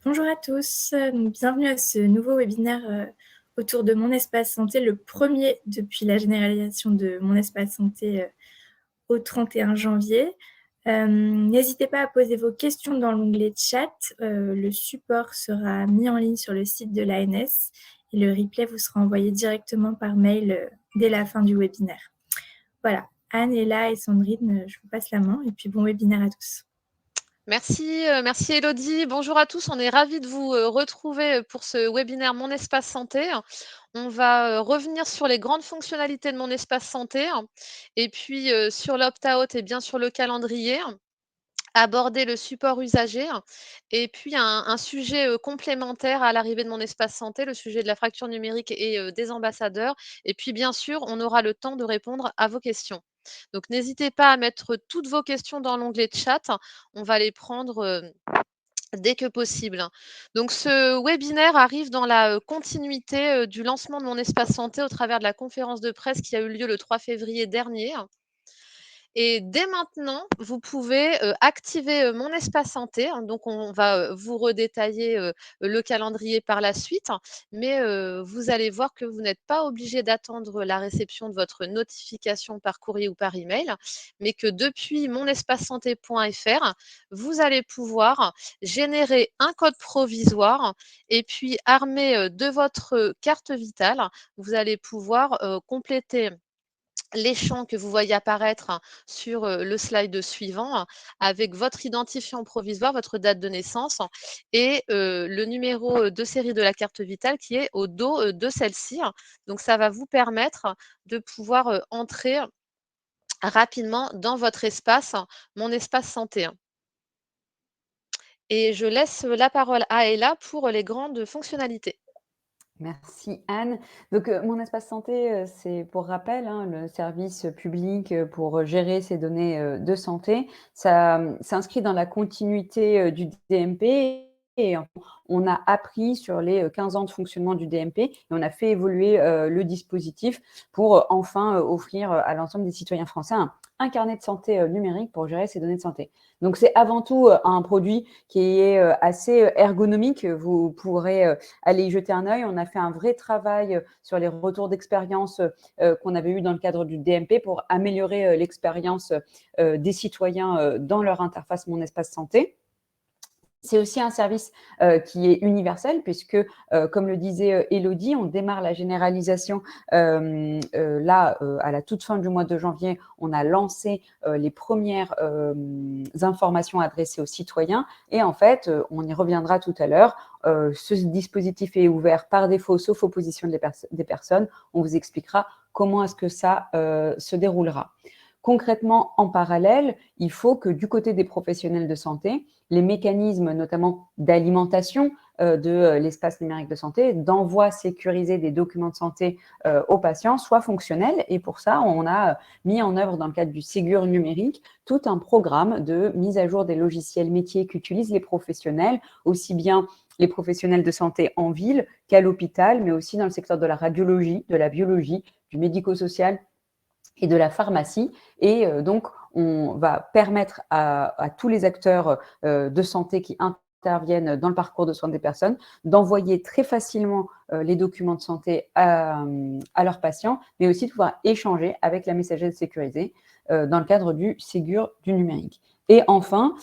Bonjour à tous, bienvenue à ce nouveau webinaire autour de Mon Espace Santé, le premier depuis la généralisation de Mon Espace Santé au 31 janvier. N'hésitez pas à poser vos questions dans l'onglet chat. Le support sera mis en ligne sur le site de l'ANS et le replay vous sera envoyé directement par mail dès la fin du webinaire. Voilà, Anne est là et Sandrine, je vous passe la main et puis bon webinaire à tous. Merci, merci Elodie. Bonjour à tous, on est ravis de vous retrouver pour ce webinaire Mon Espace Santé. On va revenir sur les grandes fonctionnalités de Mon Espace Santé et puis sur l'opt-out et bien sur le calendrier, aborder le support usager et puis un sujet complémentaire à l'arrivée de Mon Espace Santé, le sujet de la fracture numérique et des ambassadeurs. Et puis bien sûr, on aura le temps de répondre à vos questions. Donc n'hésitez pas à mettre toutes vos questions dans l'onglet chat. On va les prendre dès que possible. Donc ce webinaire arrive dans la continuité du lancement de Mon Espace Santé au travers de la conférence de presse qui a eu lieu le 3 février dernier. Et dès maintenant, vous pouvez activer Mon Espace Santé. Donc, on va vous redétailler le calendrier par la suite. Mais vous allez voir que vous n'êtes pas obligé d'attendre la réception de votre notification par courrier ou par email, mais que depuis monespacesanté.fr, vous allez pouvoir générer un code provisoire et puis armé de votre carte vitale, vous allez pouvoir compléter les champs que vous voyez apparaître sur le slide suivant avec votre identifiant provisoire, votre date de naissance et le numéro de série de la carte vitale qui est au dos de celle-ci. Donc, ça va vous permettre de pouvoir entrer rapidement dans votre espace, Mon Espace Santé. Et je laisse la parole à Ella pour les grandes fonctionnalités. Merci Anne. Donc Mon Espace Santé, c'est pour rappel le service public pour gérer ces données de santé. Ça s'inscrit dans la continuité du DMP et on a appris sur les 15 ans de fonctionnement du DMP et on a fait évoluer le dispositif pour enfin offrir à l'ensemble des citoyens français un carnet de santé numérique pour gérer ces données de santé. Donc c'est avant tout un produit qui est assez ergonomique. Vous pourrez aller y jeter un œil. On a fait un vrai travail sur les retours d'expérience qu'on avait eu dans le cadre du DMP pour améliorer l'expérience des citoyens dans leur interface Mon Espace Santé. C'est aussi un service qui est universel puisque, comme le disait Elodie, on démarre la généralisation à la toute fin du mois de janvier. On a lancé les premières informations adressées aux citoyens et en fait, on y reviendra tout à l'heure. Ce dispositif est ouvert par défaut, sauf opposition des personnes. On vous expliquera comment est-ce que ça se déroulera. Concrètement, en parallèle, il faut que du côté des professionnels de santé, les mécanismes notamment d'alimentation de l'espace numérique de santé, d'envoi sécurisé des documents de santé aux patients soient fonctionnels. Et pour ça, on a mis en œuvre dans le cadre du Ségur numérique tout un programme de mise à jour des logiciels métiers qu'utilisent les professionnels, aussi bien les professionnels de santé en ville qu'à l'hôpital, mais aussi dans le secteur de la radiologie, de la biologie, du médico-social et de la pharmacie. Et donc, on va permettre à tous les acteurs de santé qui interviennent dans le parcours de soins des personnes d'envoyer très facilement les documents de santé à leurs patients, mais aussi de pouvoir échanger avec la messagerie sécurisée dans le cadre du Ségur du numérique. Et enfin,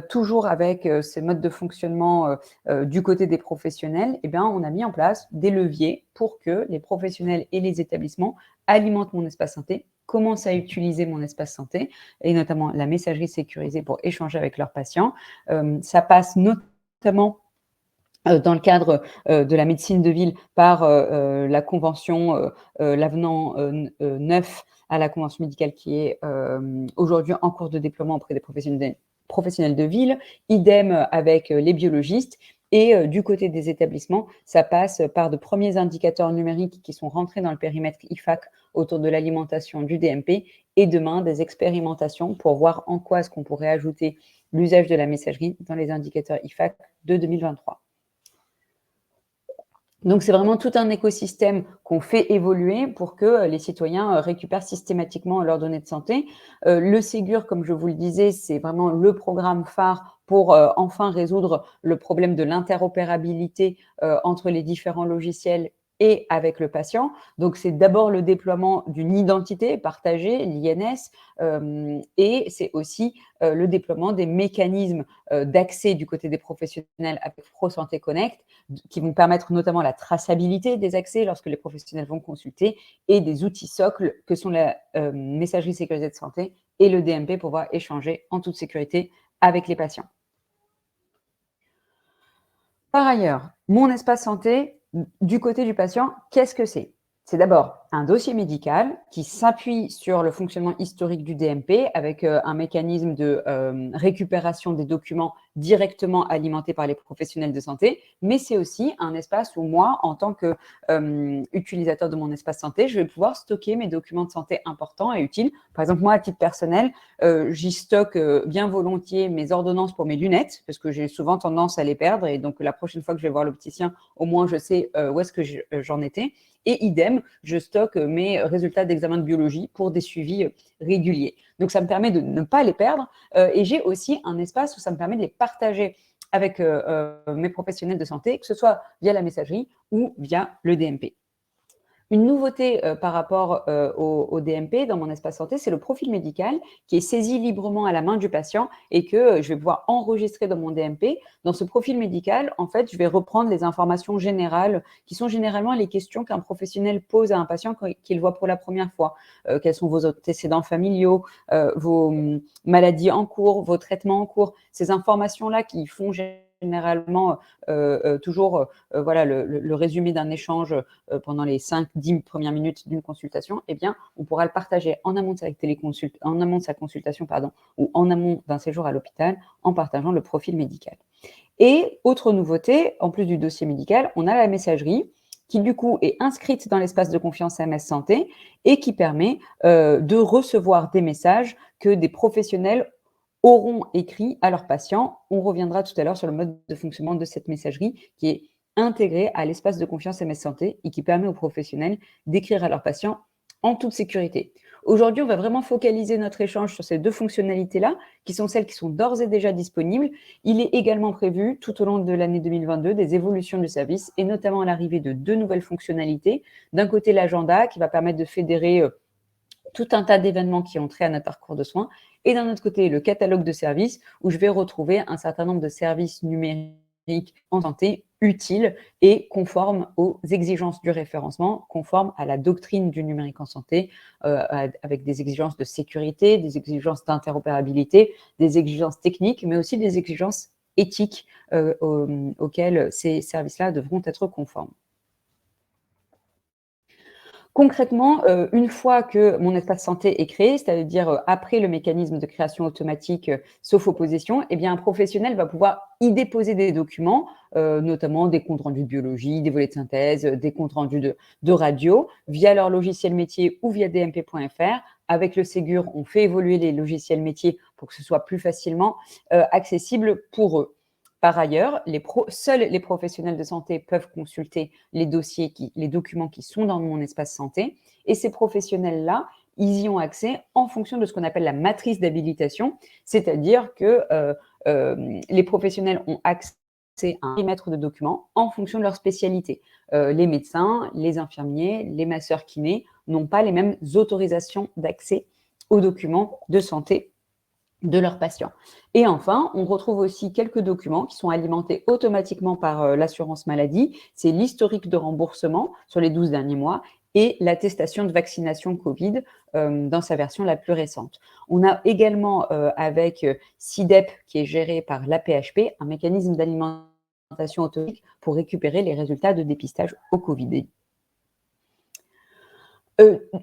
toujours avec ces modes de fonctionnement du côté des professionnels, eh bien, on a mis en place des leviers pour que les professionnels et les établissements alimentent Mon Espace Santé, commencent à utiliser Mon Espace Santé, et notamment la messagerie sécurisée pour échanger avec leurs patients. Ça passe notamment dans le cadre de la médecine de ville par la convention, l'avenant 9 à la convention médicale qui est aujourd'hui en cours de déploiement auprès des professionnels de ville, idem avec les biologistes. Et du côté des établissements, ça passe par de premiers indicateurs numériques qui sont rentrés dans le périmètre IFAC autour de l'alimentation du DMP et demain des expérimentations pour voir en quoi est-ce qu'on pourrait ajouter l'usage de la messagerie dans les indicateurs IFAC de 2023. Donc, c'est vraiment tout un écosystème qu'on fait évoluer pour que les citoyens récupèrent systématiquement leurs données de santé. Le Ségur, comme je vous le disais, c'est vraiment le programme phare pour enfin résoudre le problème de l'interopérabilité entre les différents logiciels et avec le patient. Donc, c'est d'abord le déploiement d'une identité partagée, l'INS, et c'est aussi le déploiement des mécanismes d'accès du côté des professionnels avec ProSanté Connect, qui vont permettre notamment la traçabilité des accès lorsque les professionnels vont consulter, et des outils socles que sont la messagerie sécurisée de santé et le DMP pour pouvoir échanger en toute sécurité avec les patients. Par ailleurs, mon espace santé, du côté du patient, qu'est-ce que c'est? C'est d'abord un dossier médical qui s'appuie sur le fonctionnement historique du DMP avec un mécanisme de récupération des documents directement alimentés par les professionnels de santé, mais c'est aussi un espace où moi, en tant qu'utilisateur de mon espace santé, je vais pouvoir stocker mes documents de santé importants et utiles. Par exemple, moi, à titre personnel, j'y stocke bien volontiers mes ordonnances pour mes lunettes, parce que j'ai souvent tendance à les perdre, et donc la prochaine fois que je vais voir l'opticien, au moins je sais où est-ce que j'en étais. Et idem, je stocke mes résultats d'examen de biologie pour des suivis réguliers. Donc, ça me permet de ne pas les perdre. Et j'ai aussi un espace où ça me permet de les partager avec mes professionnels de santé, que ce soit via la messagerie ou via le DMP. Une nouveauté par rapport au DMP dans mon espace santé, c'est le profil médical qui est saisi librement à la main du patient et que je vais pouvoir enregistrer dans mon DMP. Dans ce profil médical, en fait, je vais reprendre les informations générales qui sont généralement les questions qu'un professionnel pose à un patient qu'il voit pour la première fois. Quels sont vos antécédents familiaux, vos maladies en cours, vos traitements en cours. Ces informations-là qui font généralement toujours voilà, le résumé d'un échange pendant les 5-10 premières minutes d'une consultation, eh bien, on pourra le partager en amont de sa consultation ou en amont d'un séjour à l'hôpital en partageant le profil médical. Et autre nouveauté, en plus du dossier médical, on a la messagerie qui du coup est inscrite dans l'espace de confiance MS Santé et qui permet de recevoir des messages que des professionnels auront écrit à leurs patients. On reviendra tout à l'heure sur le mode de fonctionnement de cette messagerie qui est intégrée à l'espace de confiance MS Santé et qui permet aux professionnels d'écrire à leurs patients en toute sécurité. Aujourd'hui, on va vraiment focaliser notre échange sur ces deux fonctionnalités-là, qui sont celles qui sont d'ores et déjà disponibles. Il est également prévu, tout au long de l'année 2022, des évolutions du service, et notamment l'arrivée de deux nouvelles fonctionnalités. D'un côté, l'agenda, qui va permettre de fédérer tout un tas d'événements qui ont trait à notre parcours de soins, et d'un autre côté, le catalogue de services, où je vais retrouver un certain nombre de services numériques en santé utiles et conformes aux exigences du référencement, conformes à la doctrine du numérique en santé, avec des exigences de sécurité, des exigences d'interopérabilité, des exigences techniques, mais aussi des exigences éthiques auxquelles ces services-là devront être conformes. Concrètement, une fois que mon espace santé est créé, c'est-à-dire après le mécanisme de création automatique, sauf opposition, eh bien, un professionnel va pouvoir y déposer des documents, notamment des comptes rendus de biologie, des volets de synthèse, des comptes rendus de radio, via leur logiciel métier ou via dmp.fr. Avec le Ségur, on fait évoluer les logiciels métiers pour que ce soit plus facilement accessible pour eux. Par ailleurs, seuls les professionnels de santé peuvent consulter les documents qui sont dans mon espace santé. Et ces professionnels-là, ils y ont accès en fonction de ce qu'on appelle la matrice d'habilitation, c'est-à-dire que les professionnels ont accès à un périmètre de documents en fonction de leur spécialité. Les médecins, les infirmiers, les masseurs kinés n'ont pas les mêmes autorisations d'accès aux documents de santé de leurs patients. Et enfin, on retrouve aussi quelques documents qui sont alimentés automatiquement par l'assurance maladie. C'est l'historique de remboursement sur les 12 derniers mois et l'attestation de vaccination Covid dans sa version la plus récente. On a également avec CIDEP, qui est géré par l'APHP, un mécanisme d'alimentation automatique pour récupérer les résultats de dépistage au Covid.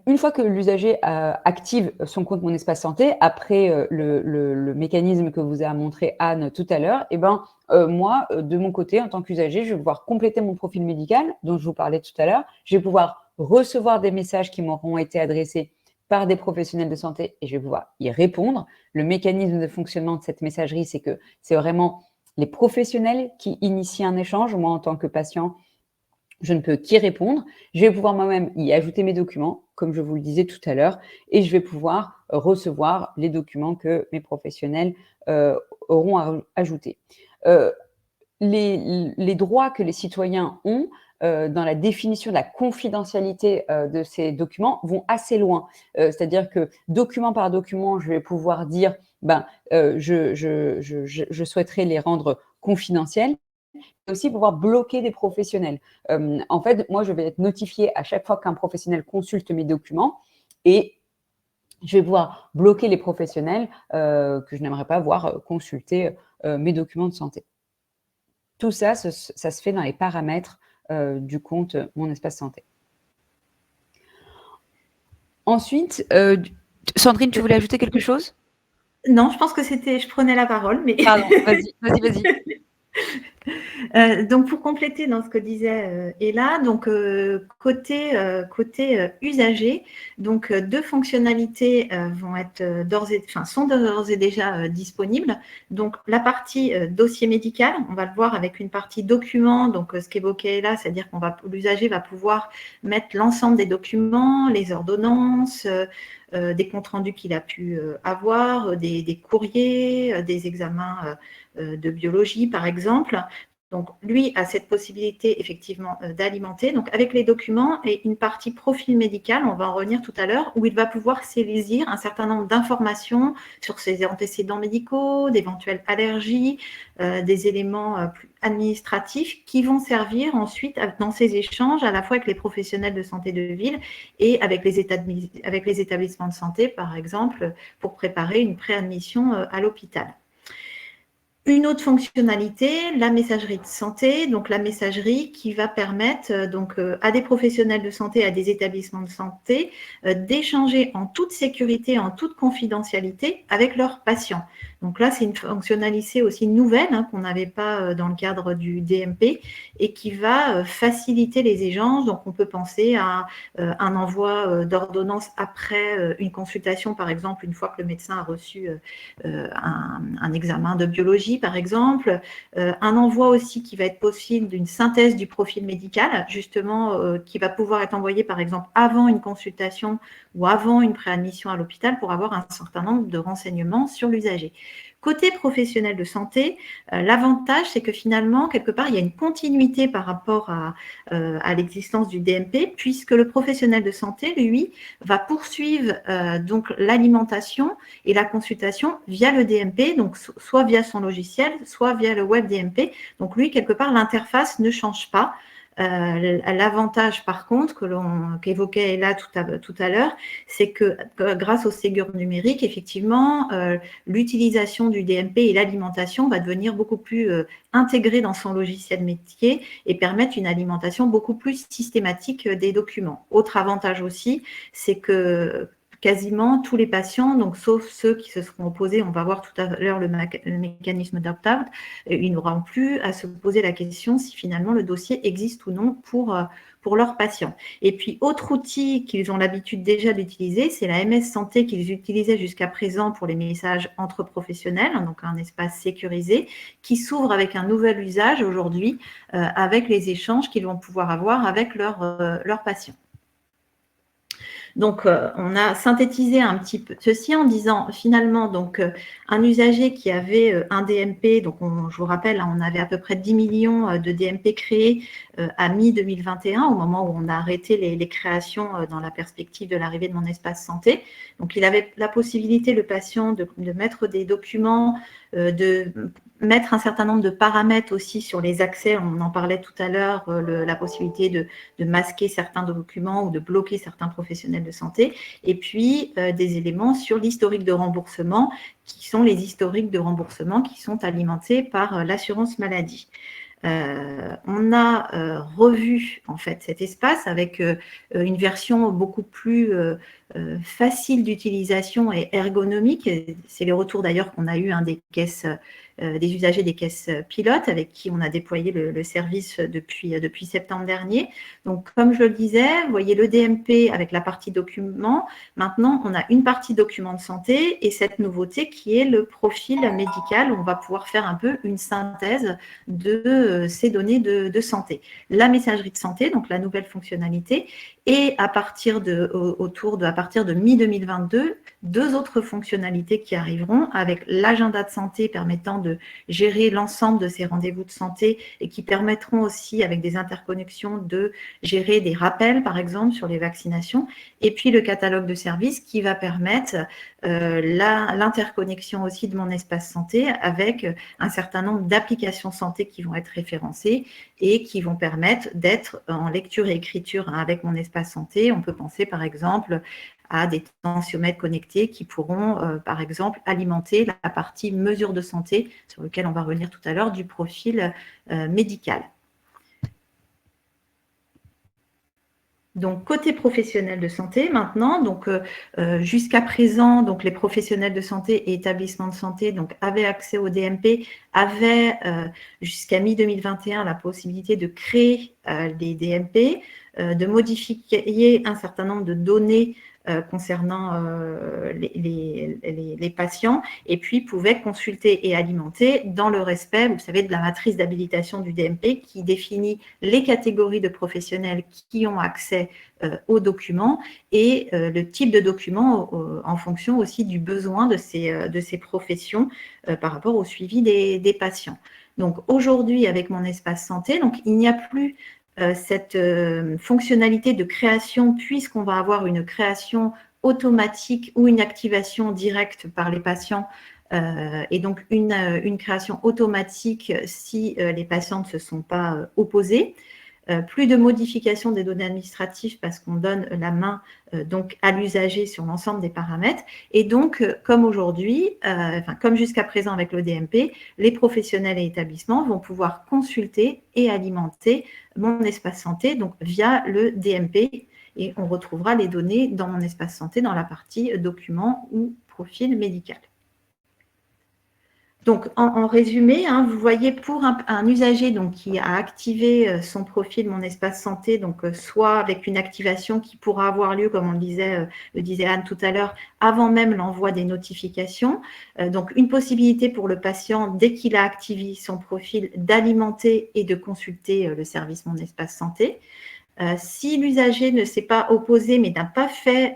Une fois que l'usager active son compte Mon Espace Santé, après le mécanisme que vous a montré Anne tout à l'heure, eh ben, moi, de mon côté, en tant qu'usager, je vais pouvoir compléter mon profil médical, dont je vous parlais tout à l'heure. Je vais pouvoir recevoir des messages qui m'auront été adressés par des professionnels de santé et je vais pouvoir y répondre. Le mécanisme de fonctionnement de cette messagerie, c'est que c'est vraiment les professionnels qui initient un échange. Moi, en tant que patient, Je ne peux qu'y répondre. Je vais pouvoir moi-même y ajouter mes documents, comme je vous le disais tout à l'heure, et je vais pouvoir recevoir les documents que mes professionnels auront ajoutés. Les droits que les citoyens ont dans la définition de la confidentialité de ces documents vont assez loin. C'est-à-dire que document par document, je vais pouvoir dire je souhaiterais les rendre confidentiels, et aussi pouvoir bloquer des professionnels. En fait, moi, je vais être notifiée à chaque fois qu'un professionnel consulte mes documents et je vais pouvoir bloquer les professionnels que je n'aimerais pas voir consulter mes documents de santé. Tout ça, ça se fait dans les paramètres du compte Mon Espace Santé. Ensuite, Sandrine, tu voulais ajouter quelque chose? Non, je pense que je prenais la parole, mais… Pardon, vas-y. Donc, pour compléter dans ce que disait Ella, donc côté usager, donc 2 fonctionnalités sont d'ores et déjà disponibles. Donc, la partie dossier médical, on va le voir avec une partie document, donc ce qu'évoquait Ella, c'est-à-dire l'usager va pouvoir mettre l'ensemble des documents, les ordonnances, des comptes rendus qu'il a pu avoir, des courriers, des examens de biologie, par exemple. Donc, lui a cette possibilité, effectivement, d'alimenter. Donc, avec les documents et une partie profil médical, on va en revenir tout à l'heure, où il va pouvoir saisir un certain nombre d'informations sur ses antécédents médicaux, d'éventuelles allergies, des éléments plus administratifs qui vont servir ensuite dans ces échanges, à la fois avec les professionnels de santé de ville et avec les établissements de santé, par exemple, pour préparer une préadmission à l'hôpital. Une autre fonctionnalité, la messagerie de santé, donc la messagerie qui va permettre à des professionnels de santé, à des établissements de santé, d'échanger en toute sécurité, en toute confidentialité avec leurs patients. Donc là, c'est une fonctionnalité aussi nouvelle qu'on n'avait pas dans le cadre du DMP et qui va faciliter les échanges. Donc on peut penser à un envoi d'ordonnance après une consultation, par exemple, une fois que le médecin a reçu un examen de biologie, par exemple, un envoi aussi qui va être possible d'une synthèse du profil médical, justement, qui va pouvoir être envoyé, par exemple, avant une consultation ou avant une préadmission à l'hôpital pour avoir un certain nombre de renseignements sur l'usager. Côté professionnel de santé, l'avantage, c'est que finalement, quelque part, il y a une continuité par rapport à l'existence du DMP, puisque le professionnel de santé, lui, va poursuivre donc l'alimentation et la consultation via le DMP, donc soit via son logiciel, soit via le web DMP. Donc lui, quelque part, l'interface ne change pas. L'avantage, par contre, qu'évoquait Ella tout à l'heure, c'est que grâce au Ségur numérique, effectivement, l'utilisation du DMP et l'alimentation va devenir beaucoup plus intégrée dans son logiciel métier et permettre une alimentation beaucoup plus systématique des documents. Autre avantage aussi, c'est que quasiment tous les patients, donc sauf ceux qui se seront opposés, on va voir tout à l'heure le mécanisme d'opt-out, ils n'auront plus à se poser la question si finalement le dossier existe ou non pour leurs patients. Et puis, autre outil qu'ils ont l'habitude déjà d'utiliser, c'est la MS Santé qu'ils utilisaient jusqu'à présent pour les messages entre professionnels, donc un espace sécurisé, qui s'ouvre avec un nouvel usage aujourd'hui, avec les échanges qu'ils vont pouvoir avoir avec leurs patients. Donc, on a synthétisé un petit peu ceci en disant finalement, donc, un usager qui avait un DMP, donc je vous rappelle, on avait à peu près 10 millions de DMP créés à mi-2021, au moment où on a arrêté les créations dans la perspective de l'arrivée de Mon Espace Santé. Donc, il avait la possibilité, le patient, de mettre des documents, de mettre un certain nombre de paramètres aussi sur les accès. On en parlait tout à l'heure, la possibilité de masquer certains documents ou de bloquer certains professionnels de santé. Et puis, des éléments sur l'historique de remboursement, qui sont les historiques de remboursement qui sont alimentés par l'assurance maladie. On a revu en fait cet espace avec une version beaucoup plus facile d'utilisation et ergonomique. C'est les retours d'ailleurs qu'on a eu des caisses des usagers des caisses pilotes avec qui on a déployé le service depuis septembre dernier. Donc, comme je le disais, vous voyez le DMP avec la partie documents. Maintenant, on a une partie documents de santé et cette nouveauté qui est le profil médical. On va pouvoir faire un peu une synthèse de ces données de santé. La messagerie de santé, donc la nouvelle fonctionnalité, et à partir de mi-2022, 2 autres fonctionnalités qui arriveront avec l'agenda de santé permettant de gérer l'ensemble de ces rendez-vous de santé et qui permettront aussi, avec des interconnexions, de gérer des rappels, par exemple, sur les vaccinations. Et puis le catalogue de services qui va permettre l'interconnexion aussi de mon espace santé avec un certain nombre d'applications santé qui vont être référencées et qui vont permettre d'être en lecture et écriture avec mon espace santé. On peut penser par exemple à des tensiomètres connectés qui pourront par exemple alimenter la partie mesures de santé sur lequel on va revenir tout à l'heure du profil médical. Donc, côté professionnel de santé, maintenant, donc jusqu'à présent, donc les professionnels de santé et établissements de santé donc, avaient accès au DMP, avaient jusqu'à mi-2021 la possibilité de créer des DMP, de modifier un certain nombre de données concernant les patients et puis pouvaient consulter et alimenter dans le respect, vous savez, de la matrice d'habilitation du DMP qui définit les catégories de professionnels qui ont accès aux documents et le type de documents en fonction aussi du besoin de ces professions par rapport au suivi des patients. Donc aujourd'hui, avec mon espace santé, donc il n'y a plus cette fonctionnalité de création puisqu'on va avoir une création automatique ou une activation directe par les patients et donc une création automatique si les patients ne se sont pas opposés. Plus de modification des données administratives parce qu'on donne la main donc à l'usager sur l'ensemble des paramètres. Et donc, comme aujourd'hui, comme jusqu'à présent avec le DMP, les professionnels et établissements vont pouvoir consulter et alimenter mon espace santé donc via le DMP. Et on retrouvera les données dans mon espace santé dans la partie documents ou profil médical. Donc, en résumé, vous voyez pour un usager donc, qui a activé son profil Mon Espace Santé, donc soit avec une activation qui pourra avoir lieu, comme on le disait Anne tout à l'heure, avant même l'envoi des notifications. Donc, une possibilité pour le patient, dès qu'il a activé son profil, d'alimenter et de consulter le service Mon Espace Santé. Si l'usager ne s'est pas opposé mais n'a pas fait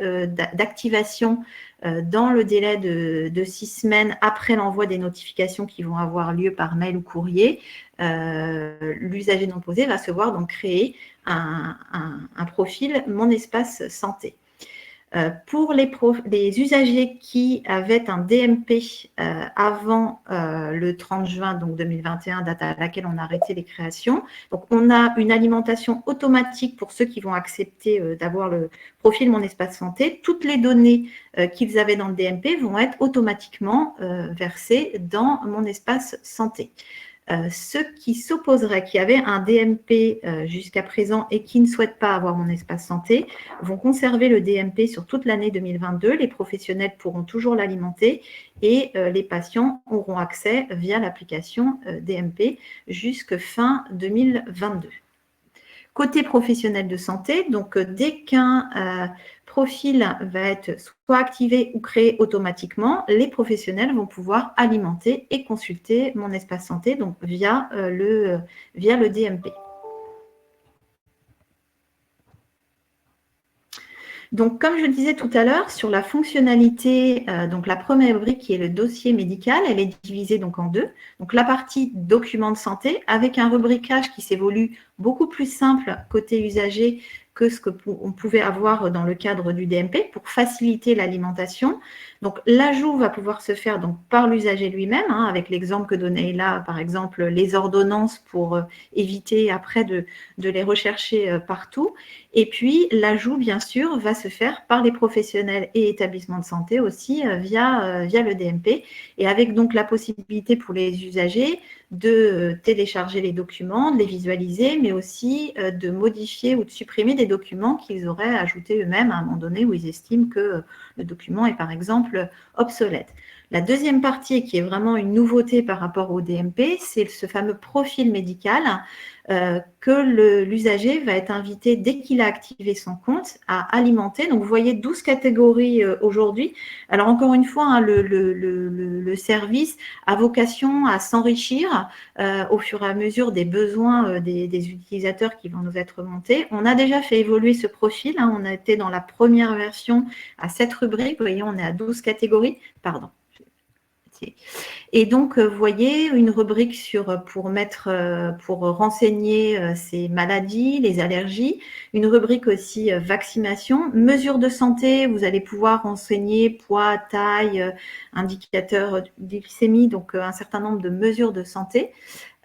d'activation dans le délai de 6 semaines après l'envoi des notifications qui vont avoir lieu par mail ou courrier, l'usager non opposé va se voir donc créer un profil Mon Espace Santé. Pour les usagers qui avaient un DMP avant le 30 juin donc 2021, date à laquelle on a arrêté les créations, donc on a une alimentation automatique pour ceux qui vont accepter d'avoir le profil Mon Espace Santé. Toutes les données qu'ils avaient dans le DMP vont être automatiquement versées dans Mon Espace Santé. Ceux qui s'opposeraient, qui avaient un DMP jusqu'à présent et qui ne souhaitent pas avoir Mon Espace Santé, vont conserver le DMP sur toute l'année 2022. Les professionnels pourront toujours l'alimenter et les patients auront accès via l'application DMP jusqu'à fin 2022. Côté professionnel de santé, donc dès qu'un profil va être soit activé ou créé automatiquement, les professionnels vont pouvoir alimenter et consulter Mon Espace Santé donc via le DMP. Donc, comme je le disais tout à l'heure, sur la fonctionnalité, donc la première brique qui est le dossier médical, elle est divisée donc en deux. Donc, la partie documents de santé avec un rubricage qui s'évolue beaucoup plus simple côté usager que ce qu'on pouvait avoir dans le cadre du DMP pour faciliter l'alimentation. Donc, l'ajout va pouvoir se faire donc, par l'usager lui-même, avec l'exemple que donnait là, par exemple, les ordonnances pour éviter après de les rechercher partout. Et puis, l'ajout, bien sûr, va se faire par les professionnels et établissements de santé aussi via le DMP et avec donc la possibilité pour les usagers de télécharger les documents, de les visualiser, mais aussi de modifier ou de supprimer des documents qu'ils auraient ajoutés eux-mêmes à un moment donné où ils estiment que le document est par exemple obsolète. La deuxième partie, qui est vraiment une nouveauté par rapport au DMP, c'est ce fameux profil médical que l'usager va être invité, dès qu'il a activé son compte, à alimenter. Donc, vous voyez 12 catégories aujourd'hui. Alors, encore une fois, hein, le service a vocation à s'enrichir au fur et à mesure des besoins des utilisateurs qui vont nous être montés. On a déjà fait évoluer ce profil. Hein, on a été dans la première version à 7 rubriques. Vous voyez, on est à 12 catégories. Pardon. Et donc, vous voyez, une rubrique pour renseigner ces maladies, les allergies, une rubrique aussi vaccination, mesures de santé, vous allez pouvoir renseigner poids, taille, indicateur de glycémie, donc un certain nombre de mesures de santé.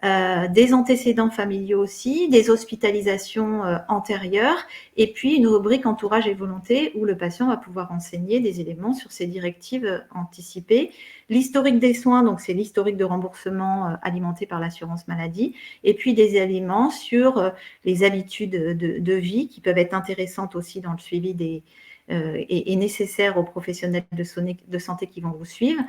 Des antécédents familiaux aussi, des hospitalisations antérieures, et puis une rubrique entourage et volonté où le patient va pouvoir renseigner des éléments sur ses directives anticipées. L'historique des soins, donc c'est l'historique de remboursement alimenté par l'assurance maladie, et puis des éléments sur les habitudes de vie qui peuvent être intéressantes aussi dans le suivi et nécessaires aux professionnels de santé qui vont vous suivre.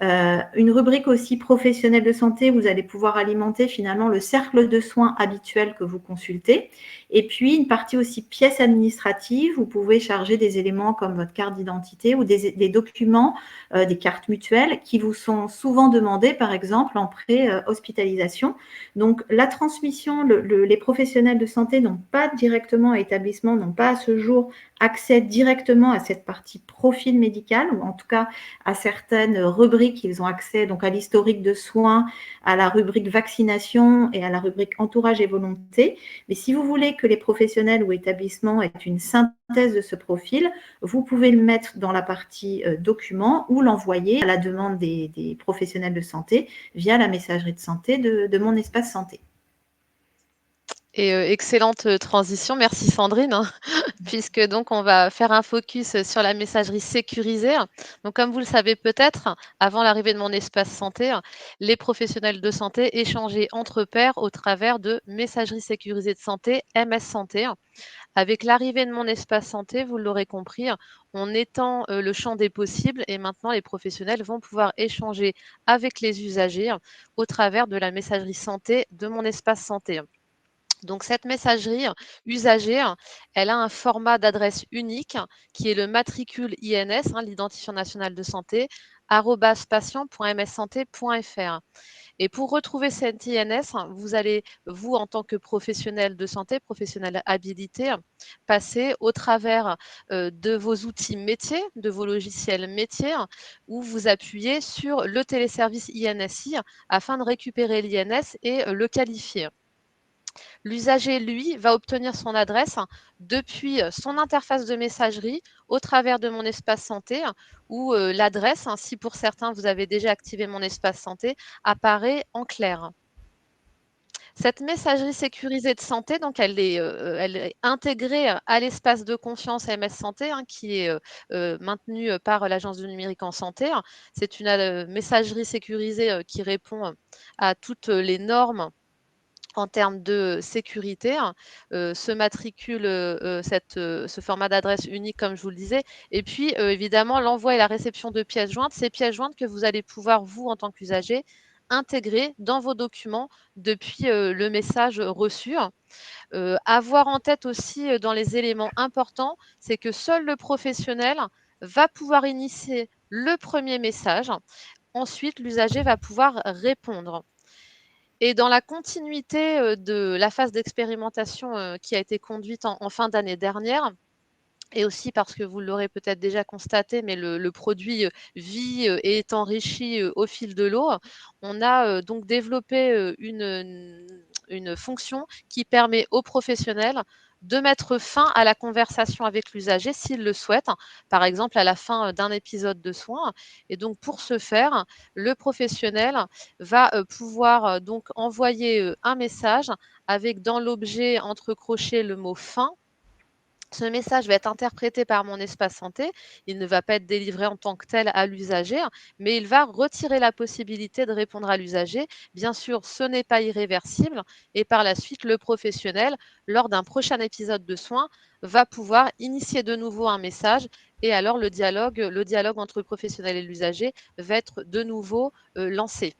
Une rubrique aussi professionnelle de santé, vous allez pouvoir alimenter finalement le cercle de soins habituel que vous consultez. Et puis une partie aussi pièces administratives, vous pouvez charger des éléments comme votre carte d'identité ou des documents, des cartes mutuelles qui vous sont souvent demandés, par exemple en pré-hospitalisation. Donc la transmission, les professionnels de santé n'ont pas directement à établissement, n'ont pas à ce jour accès directement à cette partie profil médical, ou en tout cas à certaines rubriques. Ils ont accès donc à l'historique de soins, à la rubrique vaccination et à la rubrique entourage et volonté. Mais si vous voulez que les professionnels ou établissements aient une synthèse de ce profil, vous pouvez le mettre dans la partie documents ou l'envoyer à la demande des professionnels de santé via la messagerie de santé de Mon Espace Santé. Et excellente transition, merci Sandrine, hein, puisque donc on va faire un focus sur la messagerie sécurisée. Donc comme vous le savez peut-être, avant l'arrivée de Mon Espace Santé, les professionnels de santé échangeaient entre pairs au travers de messagerie sécurisée de santé, MS Santé. Avec l'arrivée de Mon Espace Santé, vous l'aurez compris, on étend le champ des possibles et maintenant les professionnels vont pouvoir échanger avec les usagers au travers de la messagerie santé de Mon Espace Santé. Donc, cette messagerie usagée, elle a un format d'adresse unique qui est le matricule INS, l'identifiant national de santé, @patient.mssanté.fr. Et pour retrouver cet INS, vous allez, vous, en tant que professionnel de santé, professionnel habilité, passer au travers de vos outils métiers, de vos logiciels métiers, où vous appuyez sur le téléservice INSI afin de récupérer l'INS et le qualifier. L'usager, lui, va obtenir son adresse depuis son interface de messagerie au travers de Mon Espace Santé, où l'adresse, si pour certains vous avez déjà activé Mon Espace Santé, apparaît en clair. Cette messagerie sécurisée de santé, donc elle est intégrée à l'espace de confiance MS Santé, qui est maintenu par l'Agence du numérique en santé. C'est une messagerie sécurisée qui répond à toutes les normes en termes de sécurité, ce matricule, ce format d'adresse unique, comme je vous le disais, et puis évidemment l'envoi et la réception de pièces jointes, ces pièces jointes que vous allez pouvoir, vous, en tant qu'usager, intégrer dans vos documents depuis le message reçu. Avoir en tête aussi dans les éléments importants, c'est que seul le professionnel va pouvoir initier le premier message. Ensuite, l'usager va pouvoir répondre. Et dans la continuité de la phase d'expérimentation qui a été conduite en fin d'année dernière, et aussi parce que vous l'aurez peut-être déjà constaté, mais le produit vit et est enrichi au fil de l'eau, on a donc développé une fonction qui permet aux professionnels de mettre fin à la conversation avec l'usager s'il le souhaite, par exemple à la fin d'un épisode de soins. Et donc pour ce faire, le professionnel va pouvoir donc envoyer un message avec dans l'objet entre crochets le mot fin. Ce message va être interprété par Mon Espace Santé. Il ne va pas être délivré en tant que tel à l'usager, mais il va retirer la possibilité de répondre à l'usager. Bien sûr, ce n'est pas irréversible et par la suite, le professionnel, lors d'un prochain épisode de soins, va pouvoir initier de nouveau un message Et alors, le dialogue entre le professionnel et l'usager va être de nouveau lancé.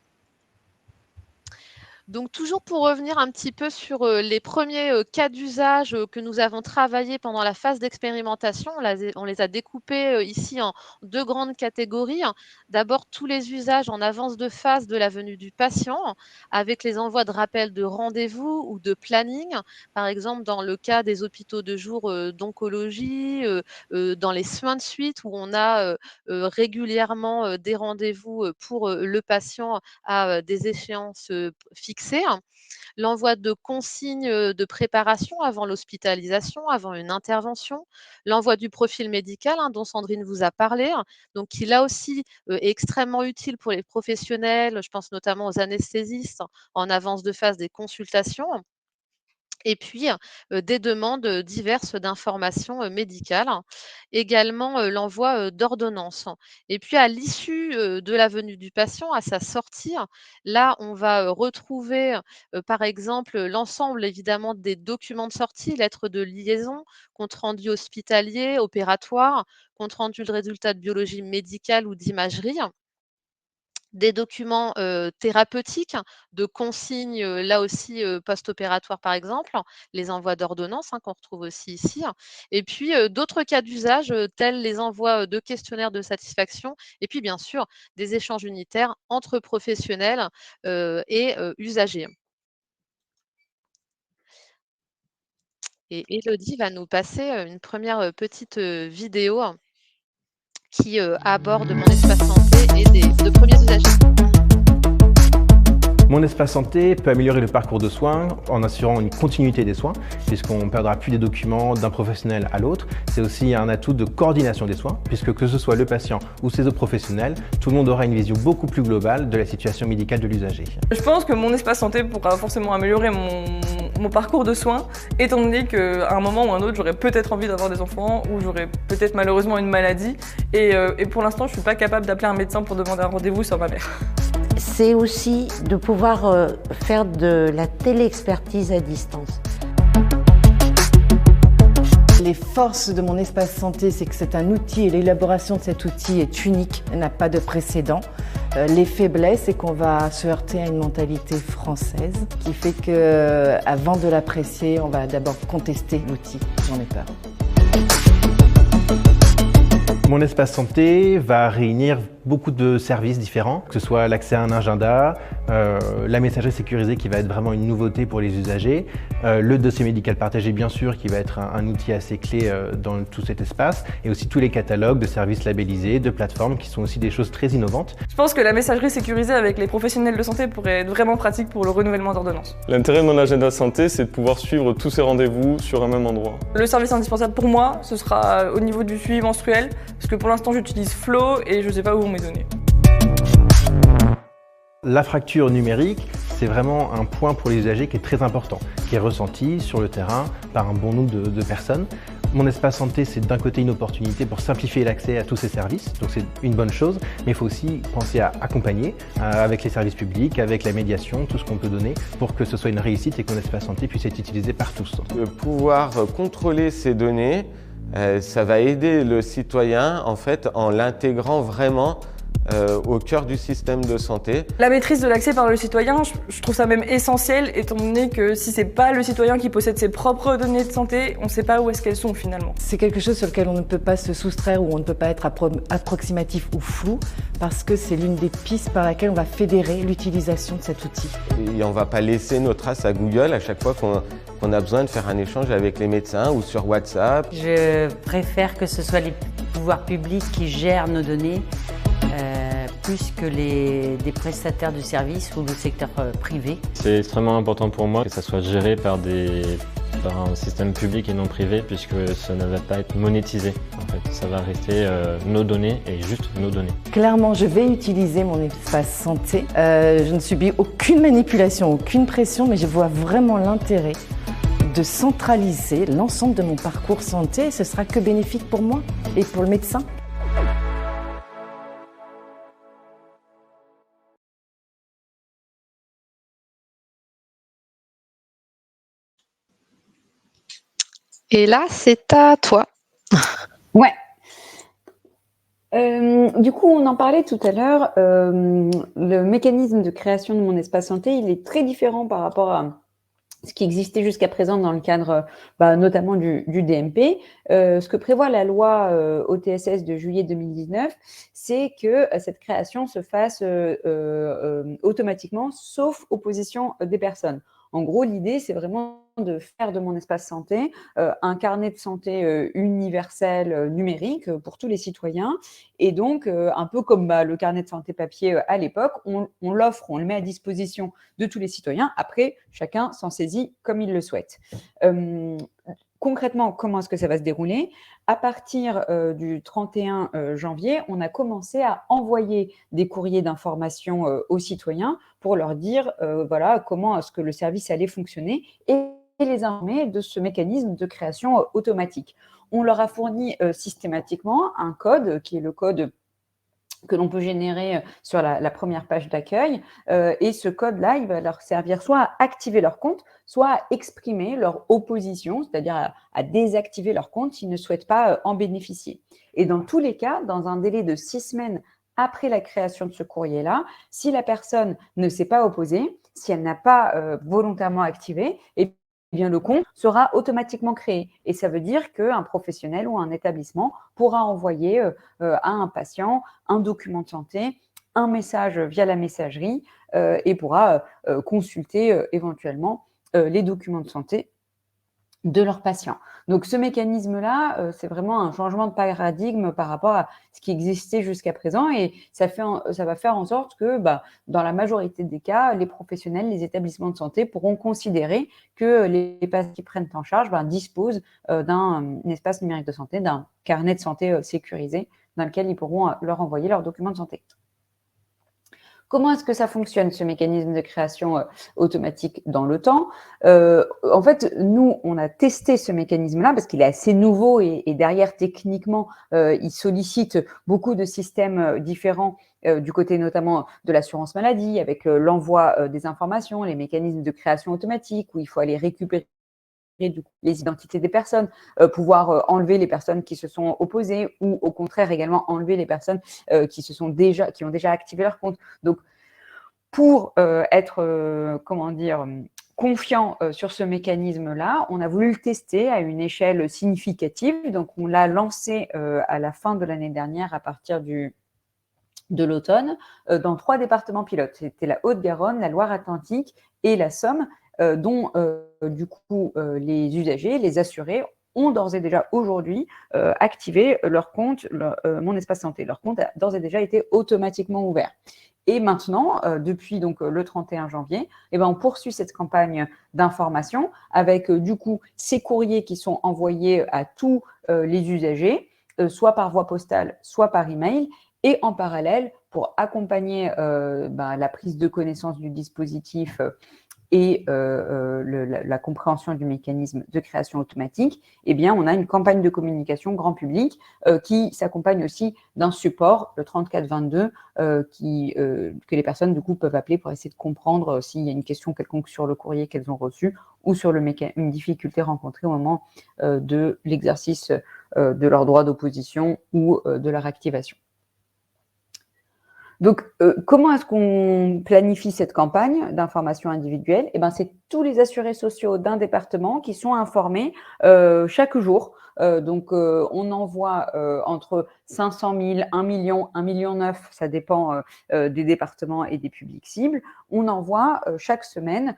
Donc, toujours pour revenir un petit peu sur les premiers cas d'usage que nous avons travaillés pendant la phase d'expérimentation, on les a découpés ici en 2 grandes catégories, hein. D'abord, tous les usages en avance de phase de la venue du patient, avec les envois de rappels de rendez-vous ou de planning. Par exemple, dans le cas des hôpitaux de jour d'oncologie, dans les soins de suite où on a régulièrement des rendez-vous pour le patient à des échéances fixées. L'envoi de consignes de préparation avant l'hospitalisation, avant une intervention, l'envoi du profil médical dont Sandrine vous a parlé, donc qui là aussi est extrêmement utile pour les professionnels, je pense notamment aux anesthésistes en avance de phase des consultations. Et puis, des demandes diverses d'informations médicales. Également, l'envoi d'ordonnances. Et puis, à l'issue de la venue du patient, à sa sortie, là, on va retrouver, par exemple, l'ensemble évidemment des documents de sortie, lettres de liaison, compte rendu hospitalier, opératoire, compte rendu de résultats de biologie médicale ou d'imagerie. Des documents thérapeutiques, de consignes, là aussi, post-opératoires par exemple, les envois d'ordonnances, qu'on retrouve aussi ici. Et puis, d'autres cas d'usage, tels les envois, de questionnaires de satisfaction et puis bien sûr, des échanges unitaires entre professionnels, et usagers. Et Élodie va nous passer, une première, petite, vidéo qui, aborde mon espace santé et de premiers usagers. Mon espace santé peut améliorer le parcours de soins en assurant une continuité des soins, puisqu'on ne perdra plus des documents d'un professionnel à l'autre. C'est aussi un atout de coordination des soins, puisque que ce soit le patient ou ses autres professionnels, tout le monde aura une vision beaucoup plus globale de la situation médicale de l'usager. Je pense que mon espace santé pourra forcément améliorer mon parcours de soins, étant donné qu'à un moment ou un autre, j'aurais peut-être envie d'avoir des enfants ou j'aurais peut-être malheureusement une maladie. Et pour l'instant, je ne suis pas capable d'appeler un médecin pour demander un rendez-vous sans ma mère. C'est aussi de pouvoir faire de la téléexpertise à distance. Les forces de mon espace santé, c'est que c'est un outil et l'élaboration de cet outil est unique, n'a pas de précédent. Les faiblesses, c'est qu'on va se heurter à une mentalité française qui fait qu'avant de l'apprécier, on va d'abord contester l'outil. J'en ai peur. Mon espace santé va réunir beaucoup de services différents, que ce soit l'accès à un agenda, la messagerie sécurisée qui va être vraiment une nouveauté pour les usagers, le dossier médical partagé bien sûr qui va être un outil assez clé dans tout cet espace, et aussi tous les catalogues de services labellisés, de plateformes qui sont aussi des choses très innovantes. Je pense que la messagerie sécurisée avec les professionnels de santé pourrait être vraiment pratique pour le renouvellement d'ordonnances. L'intérêt de mon agenda santé, c'est de pouvoir suivre tous ces rendez-vous sur un même endroit. Le service indispensable pour moi, ce sera au niveau du suivi menstruel, parce que pour l'instant j'utilise Flow et je ne sais pas où vont mes données. La fracture numérique, c'est vraiment un point pour les usagers qui est très important, qui est ressenti sur le terrain par un bon nombre de personnes. Mon espace santé, c'est d'un côté une opportunité pour simplifier l'accès à tous ces services, donc c'est une bonne chose, mais il faut aussi penser à accompagner avec les services publics, avec la médiation, tout ce qu'on peut donner pour que ce soit une réussite et que mon espace santé puisse être utilisé par tous. De pouvoir contrôler ces données, ça va aider le citoyen en fait en l'intégrant vraiment au cœur du système de santé. La maîtrise de l'accès par le citoyen, je trouve ça même essentiel, étant donné que si c'est pas le citoyen qui possède ses propres données de santé, on ne sait pas où est-ce qu'elles sont finalement. C'est quelque chose sur lequel on ne peut pas se soustraire ou on ne peut pas être approximatif ou flou, parce que c'est l'une des pistes par laquelle on va fédérer l'utilisation de cet outil. Et on ne va pas laisser nos traces à Google à chaque fois qu'on a besoin de faire un échange avec les médecins ou sur WhatsApp. Je préfère que ce soit les pouvoirs publics qui gèrent nos données plus que des prestataires de services ou le secteur privé. C'est extrêmement important pour moi que ça soit géré par un système public et non privé, puisque ça ne va pas être monétisé. En fait, ça va rester nos données et juste nos données. Clairement, je vais utiliser mon espace santé. Je ne subis aucune manipulation, aucune pression, mais je vois vraiment l'intérêt de centraliser l'ensemble de mon parcours santé. Ce sera que bénéfique pour moi et pour le médecin. Et là, c'est à toi. Ouais. Du coup, on en parlait tout à l'heure, le mécanisme de création de mon espace santé, il est très différent par rapport à ce qui existait jusqu'à présent dans le cadre, notamment du DMP. Ce que prévoit la loi OTSS de juillet 2019, c'est que cette création se fasse automatiquement, sauf opposition des personnes. En gros, l'idée, c'est vraiment de faire de mon espace santé un carnet de santé universel numérique pour tous les citoyens. Et donc, un peu comme le carnet de santé papier à l'époque, on l'offre, on le met à disposition de tous les citoyens. Après, chacun s'en saisit comme il le souhaite. Concrètement, comment est-ce que ça va se dérouler? À partir du 31 janvier, on a commencé à envoyer des courriers d'information aux citoyens pour leur dire voilà, comment est-ce que le service allait fonctionner et les informer de ce mécanisme de création automatique. On leur a fourni systématiquement un code qui est le code que l'on peut générer sur la première page d'accueil. Et ce code-là, il va leur servir soit à activer leur compte, soit à exprimer leur opposition, c'est-à-dire à désactiver leur compte s'ils ne souhaitent pas en bénéficier. Et dans tous les cas, dans un délai de 6 semaines après la création de ce courrier-là, si la personne ne s'est pas opposée, si elle n'a pas volontairement activé, et bien, le compte sera automatiquement créé. Et ça veut dire qu'un professionnel ou un établissement pourra envoyer à un patient un document de santé, un message via la messagerie et pourra consulter éventuellement les documents de santé de leurs patients. Donc, ce mécanisme-là, c'est vraiment un changement de paradigme par rapport à ce qui existait jusqu'à présent et ça va faire en sorte que, dans la majorité des cas, les professionnels, les établissements de santé pourront considérer que les patients qui prennent en charge disposent d'un espace numérique de santé, d'un carnet de santé sécurisé dans lequel ils pourront leur envoyer leurs documents de santé. Comment est-ce que ça fonctionne, ce mécanisme de création automatique dans le temps? En fait, nous, on a testé ce mécanisme-là parce qu'il est assez nouveau et derrière, techniquement, il sollicite beaucoup de systèmes différents du côté notamment de l'assurance maladie, avec l'envoi des informations, les mécanismes de création automatique où il faut aller récupérer les identités des personnes, pouvoir enlever les personnes qui se sont opposées ou au contraire également enlever les personnes qui ont déjà activé leur compte. Donc, pour être, confiant sur ce mécanisme-là, on a voulu le tester à une échelle significative. Donc, on l'a lancé à la fin de l'année dernière à partir de l'automne dans 3 départements pilotes. C'était la Haute-Garonne, la Loire-Atlantique et la Somme, dont du coup les usagers, les assurés ont d'ores et déjà aujourd'hui activé leur compte, Mon Espace Santé. Leur compte a d'ores et déjà été automatiquement ouvert. Et maintenant, depuis donc le 31 janvier, on poursuit cette campagne d'information avec du coup ces courriers qui sont envoyés à tous les usagers, soit par voie postale, soit par email. Et en parallèle, pour accompagner la prise de connaissance du dispositif et la compréhension du mécanisme de création automatique, on a une campagne de communication grand public qui s'accompagne aussi d'un support, le 3422, que les personnes du coup peuvent appeler pour essayer de comprendre s'il y a une question quelconque sur le courrier qu'elles ont reçu ou sur une difficulté rencontrée au moment de l'exercice de leur droit d'opposition ou de leur activation. Donc, comment est-ce qu'on planifie cette campagne d'information individuelle? C'est tous les assurés sociaux d'un département qui sont informés chaque jour. On envoie entre 500 000, 1 million, 1,9 million, ça dépend des départements et des publics cibles. On envoie chaque semaine,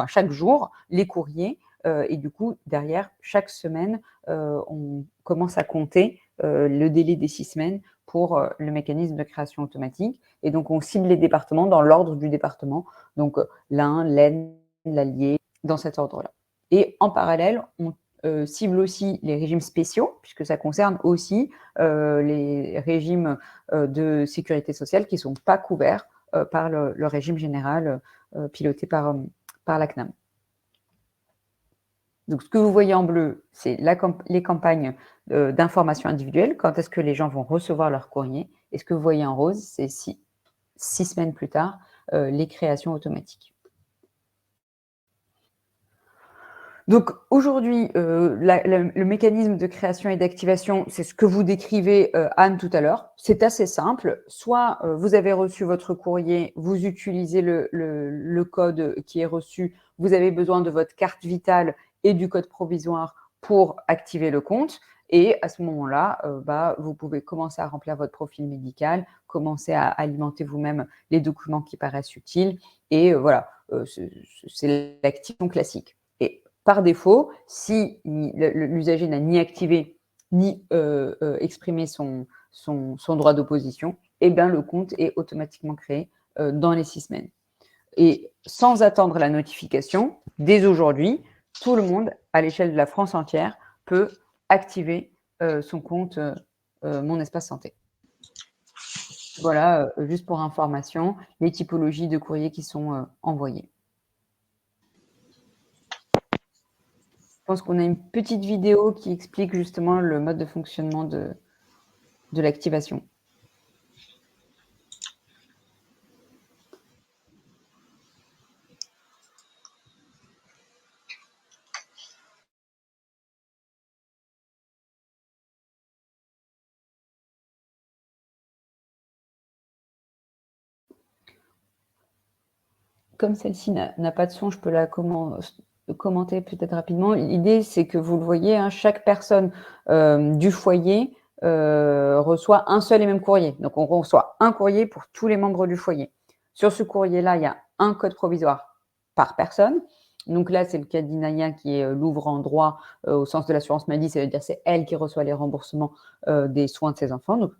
chaque jour, les courriers. Et du coup, derrière, chaque semaine, on commence à compter le délai des 6 semaines pour le mécanisme de création automatique. Et donc, on cible les départements dans l'ordre du département. Donc, l'Ain, l'Aisne, l'Allier, dans cet ordre-là. Et en parallèle, on cible aussi les régimes spéciaux, puisque ça concerne aussi les régimes de sécurité sociale qui ne sont pas couverts par le régime général piloté par la CNAM. Donc, ce que vous voyez en bleu, c'est les campagnes d'information individuelle, quand est-ce que les gens vont recevoir leur courrier. Et ce que vous voyez en rose, c'est 6 semaines plus tard, les créations automatiques. Donc aujourd'hui, le mécanisme de création et d'activation, c'est ce que vous décrivez, Anne, tout à l'heure. C'est assez simple. Soit vous avez reçu votre courrier, vous utilisez le code qui est reçu, vous avez besoin de votre carte vitale et du code provisoire pour activer le compte. Et à ce moment-là, vous pouvez commencer à remplir votre profil médical, commencer à alimenter vous-même les documents qui paraissent utiles. Et voilà, c'est l'activation classique. Et par défaut, si l'usager n'a ni activé ni exprimé son droit d'opposition, eh bien, le compte est automatiquement créé dans les 6 semaines. Et sans attendre la notification, dès aujourd'hui, tout le monde, à l'échelle de la France entière, peut activer son compte Mon Espace Santé. Voilà, juste pour information, les typologies de courriers qui sont envoyés. Je pense qu'on a une petite vidéo qui explique justement le mode de fonctionnement de l'activation. Comme celle-ci n'a pas de son, je peux la commenter peut-être rapidement. L'idée, c'est que vous le voyez, hein, chaque personne du foyer reçoit un seul et même courrier. Donc, on reçoit un courrier pour tous les membres du foyer. Sur ce courrier-là, il y a un code provisoire par personne. Donc là, c'est le cas d'Inaya qui est l'ouvrant droit au sens de l'assurance maladie. Ça veut dire que c'est elle qui reçoit les remboursements des soins de ses enfants. Donc,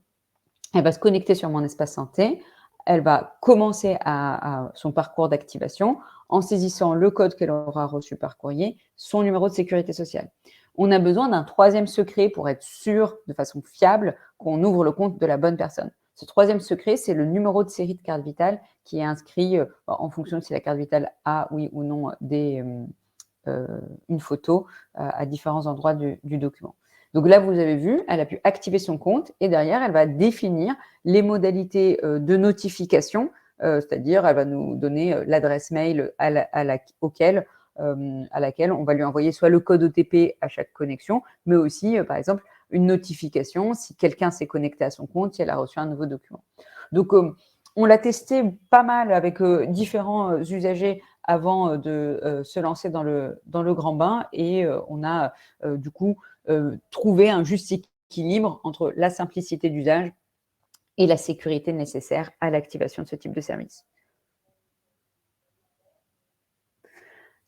elle va se connecter sur Mon Espace Santé. Elle va commencer à son parcours d'activation en saisissant le code qu'elle aura reçu par courrier, son numéro de sécurité sociale. On a besoin d'un troisième secret pour être sûr, de façon fiable, qu'on ouvre le compte de la bonne personne. Ce troisième secret, c'est le numéro de série de carte vitale qui est inscrit en fonction de si la carte vitale a, oui ou non, une photo à différents endroits du document. Donc là, vous avez vu, elle a pu activer son compte et derrière, elle va définir les modalités de notification, c'est-à-dire elle va nous donner l'adresse mail à laquelle on va lui envoyer soit le code OTP à chaque connexion, mais aussi, par exemple, une notification si quelqu'un s'est connecté à son compte, si elle a reçu un nouveau document. Donc, on l'a testé pas mal avec différents usagers avant de se lancer dans le grand bain et on a du coup trouvé un juste équilibre entre la simplicité d'usage et la sécurité nécessaire à l'activation de ce type de service.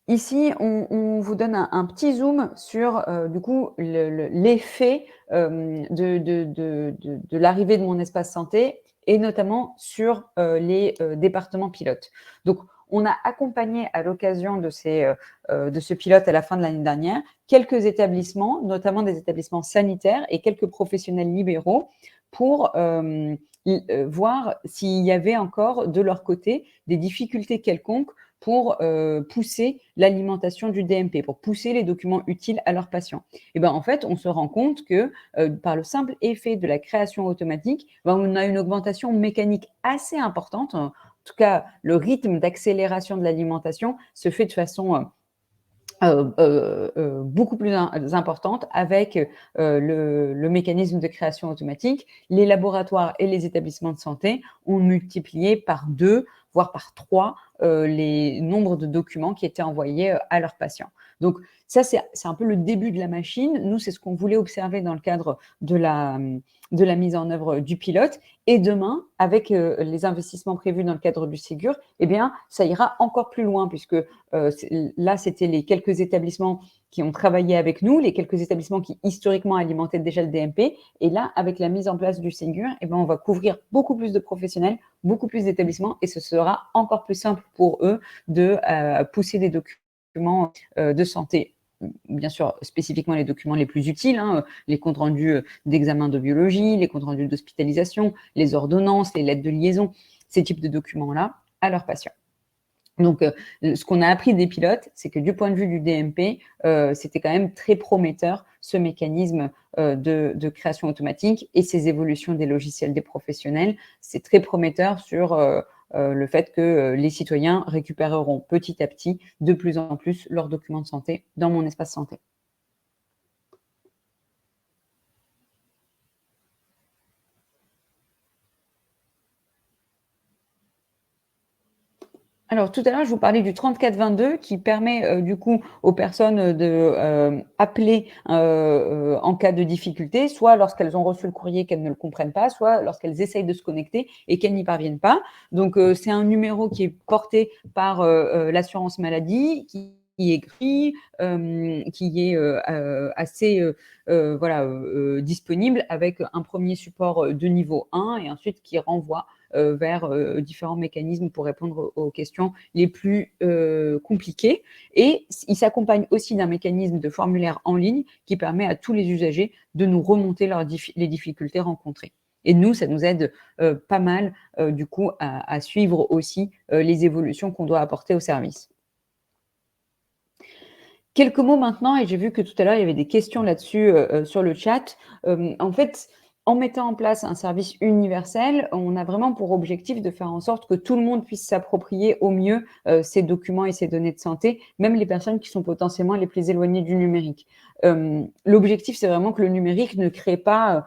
Ici, on vous donne un petit zoom sur du coup l'effet de l'arrivée de Mon Espace Santé et notamment sur les départements pilotes. Donc, on a accompagné à l'occasion de ce pilote à la fin de l'année dernière quelques établissements, notamment des établissements sanitaires et quelques professionnels libéraux pour voir s'il y avait encore de leur côté des difficultés quelconques pour pousser l'alimentation du DMP, pour pousser les documents utiles à leurs patients. Et ben en fait, on se rend compte que par le simple effet de la création automatique, on a une augmentation mécanique assez importante. En tout cas, le rythme d'accélération de l'alimentation se fait de façon beaucoup plus importante avec le mécanisme de création automatique. Les laboratoires et les établissements de santé ont multiplié par 2, voire par 3, les nombres de documents qui étaient envoyés à leurs patients. Donc, ça, c'est un peu le début de la machine. Nous, c'est ce qu'on voulait observer dans le cadre de la mise en œuvre du pilote. Et demain, avec les investissements prévus dans le cadre du Ségur, eh bien, ça ira encore plus loin puisque là, c'était les quelques établissements qui ont travaillé avec nous, les quelques établissements qui historiquement alimentaient déjà le DMP. Et là, avec la mise en place du Ségur, eh bien, on va couvrir beaucoup plus de professionnels, beaucoup plus d'établissements et ce sera encore plus simple pour eux de pousser des documents de santé. Bien sûr, spécifiquement les documents les plus utiles, hein, les comptes rendus d'examen de biologie, les comptes rendus d'hospitalisation, les ordonnances, les lettres de liaison, ces types de documents-là à leurs patients. Donc, ce qu'on a appris des pilotes, c'est que du point de vue du DMP, c'était quand même très prometteur ce mécanisme de création automatique et ces évolutions des logiciels des professionnels. C'est très prometteur sur le fait que les citoyens récupéreront petit à petit de plus en plus leurs documents de santé dans mon espace santé. Alors, tout à l'heure, je vous parlais du 3422 qui permet du coup aux personnes de appeler en cas de difficulté, soit lorsqu'elles ont reçu le courrier qu'elles ne le comprennent pas, soit lorsqu'elles essayent de se connecter et qu'elles n'y parviennent pas. Donc, c'est un numéro qui est porté par l'assurance maladie, qui est écrit, qui est assez disponible avec un premier support de niveau 1 et ensuite qui renvoie vers différents mécanismes pour répondre aux questions les plus compliquées. Et il s'accompagne aussi d'un mécanisme de formulaire en ligne qui permet à tous les usagers de nous remonter les difficultés rencontrées. Et nous, ça nous aide pas mal du coup à suivre aussi les évolutions qu'on doit apporter au service. Quelques mots maintenant, et j'ai vu que tout à l'heure, il y avait des questions là-dessus sur le chat. En fait, en mettant en place un service universel, on a vraiment pour objectif de faire en sorte que tout le monde puisse s'approprier au mieux ces documents et ces données de santé, même les personnes qui sont potentiellement les plus éloignées du numérique. L'objectif, c'est vraiment que le numérique ne crée pas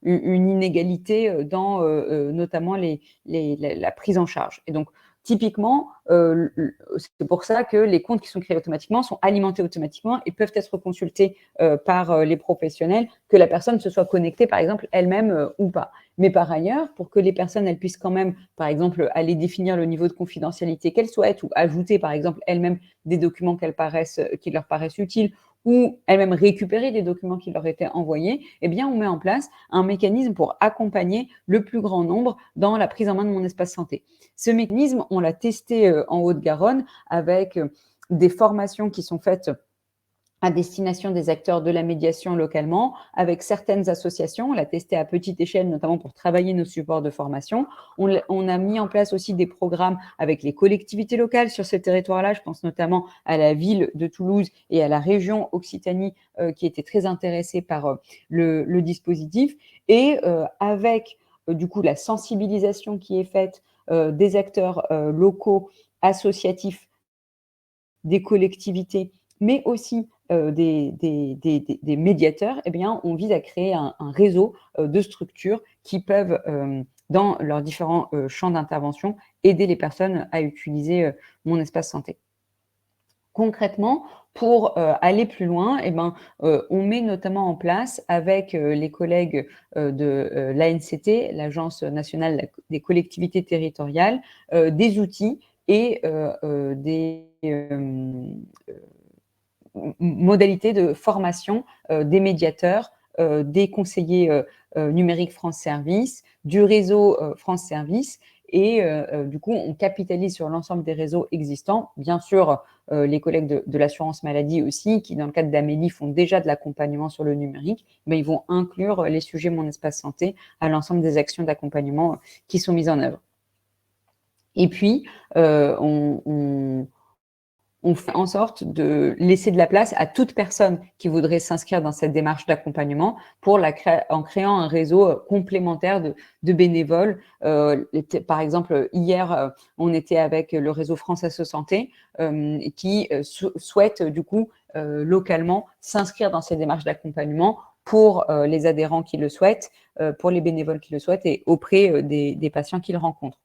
une inégalité dans notamment la prise en charge. Et donc, typiquement, c'est pour ça que les comptes qui sont créés automatiquement sont alimentés automatiquement et peuvent être consultés par les professionnels, que la personne se soit connectée, par exemple, elle-même ou pas. Mais par ailleurs, pour que les personnes elles puissent quand même, par exemple, aller définir le niveau de confidentialité qu'elles souhaitent ou ajouter, par exemple, elles-mêmes des documents qui leur paraissent utiles ou elles-mêmes récupérer des documents qui leur étaient envoyés, eh bien, on met en place un mécanisme pour accompagner le plus grand nombre dans la prise en main de mon espace santé. Ce mécanisme, on l'a testé en Haute-Garonne avec des formations qui sont faites à destination des acteurs de la médiation localement, avec certaines associations. On l'a testé à petite échelle, notamment pour travailler nos supports de formation. On a mis en place aussi des programmes avec les collectivités locales sur ce territoire-là. Je pense notamment à la ville de Toulouse et à la région Occitanie qui étaient très intéressées par le dispositif. Et avec du coup la sensibilisation qui est faite des acteurs locaux, associatifs, des collectivités, mais aussi des médiateurs, eh bien, on vise à créer un réseau de structures qui peuvent, dans leurs différents champs d'intervention, aider les personnes à utiliser mon espace santé. Concrètement, pour aller plus loin, eh ben, on met notamment en place avec les collègues de l'ANCT, l'Agence nationale des collectivités territoriales, des outils et des modalités de formation des médiateurs, des conseillers numériques France Service, du réseau France Service. Et du coup, on capitalise sur l'ensemble des réseaux existants. Bien sûr, les collègues de l'assurance maladie aussi, qui dans le cadre d'Amélie font déjà de l'accompagnement sur le numérique, mais ils vont inclure les sujets Mon Espace Santé à l'ensemble des actions d'accompagnement qui sont mises en œuvre. Et puis, on fait en sorte de laisser de la place à toute personne qui voudrait s'inscrire dans cette démarche d'accompagnement en créant un réseau complémentaire de bénévoles. Par exemple, hier, on était avec le réseau France Asso Santé qui souhaite du coup localement s'inscrire dans ces démarches d'accompagnement pour les adhérents qui le souhaitent, pour les bénévoles qui le souhaitent et auprès des patients qu'ils rencontrent.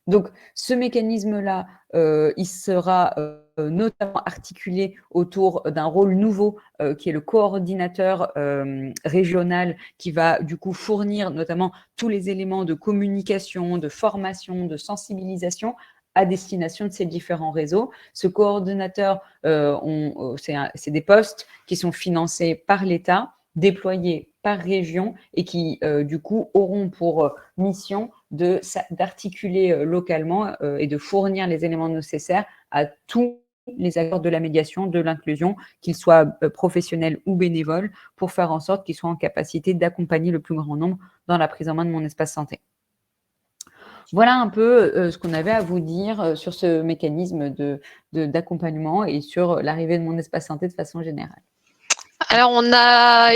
Donc, ce mécanisme-là, il sera notamment articulé autour d'un rôle nouveau qui est le coordinateur régional qui va du coup fournir notamment tous les éléments de communication, de formation, de sensibilisation à destination de ces différents réseaux. Ce coordonnateur, c'est des postes qui sont financés par l'État, déployés par région et qui, du coup, auront pour mission d'articuler localement et de fournir les éléments nécessaires à tous les acteurs de la médiation, de l'inclusion, qu'ils soient professionnels ou bénévoles, pour faire en sorte qu'ils soient en capacité d'accompagner le plus grand nombre dans la prise en main de mon espace santé. Voilà un peu ce qu'on avait à vous dire sur ce mécanisme d'accompagnement et sur l'arrivée de mon espace santé de façon générale. Alors, on a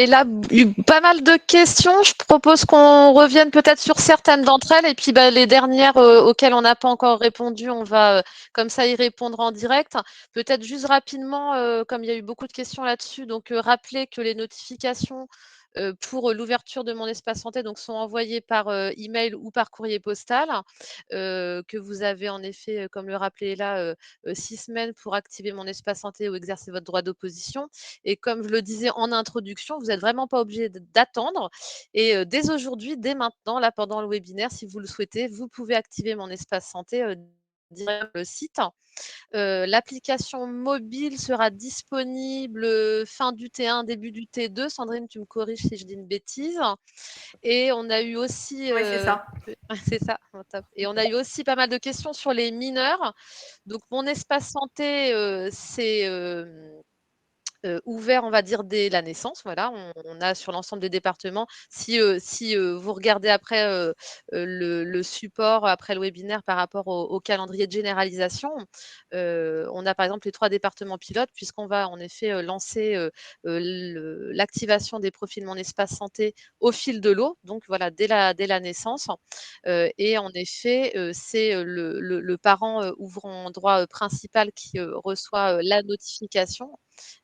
eu pas mal de questions. Je propose qu'on revienne peut-être sur certaines d'entre elles. Et puis, les dernières auxquelles on n'a pas encore répondu, on va comme ça y répondre en direct. Peut-être juste rapidement, comme il y a eu beaucoup de questions là-dessus, donc rappeler que les notifications pour l'ouverture de mon espace santé sont envoyées par email ou par courrier postal, que vous avez en effet, comme le rappelait là, 6 semaines pour activer mon espace santé ou exercer votre droit d'opposition. Et comme je le disais en introduction, vous n'êtes vraiment pas obligé d'attendre. Et dès aujourd'hui, dès maintenant, là pendant le webinaire, si vous le souhaitez, vous pouvez activer mon espace santé directement sur le site. L'application mobile sera disponible fin du T1, début du T2. Sandrine, tu me corriges si je dis une bêtise. Et on a eu aussi... Oui, c'est ça. C'est ça, top. Et on a eu aussi pas mal de questions sur les mineurs. Donc, mon espace santé, c'est... ouvert, on va dire, dès la naissance. Voilà, on a sur l'ensemble des départements. Si vous regardez après le support, après le webinaire par rapport au calendrier de généralisation, on a par exemple les 3 départements pilotes, puisqu'on va en effet lancer l'activation des profils Mon Espace Santé au fil de l'eau, donc voilà, dès la naissance. Et en effet, c'est le parent ouvrant droit principal qui reçoit la notification.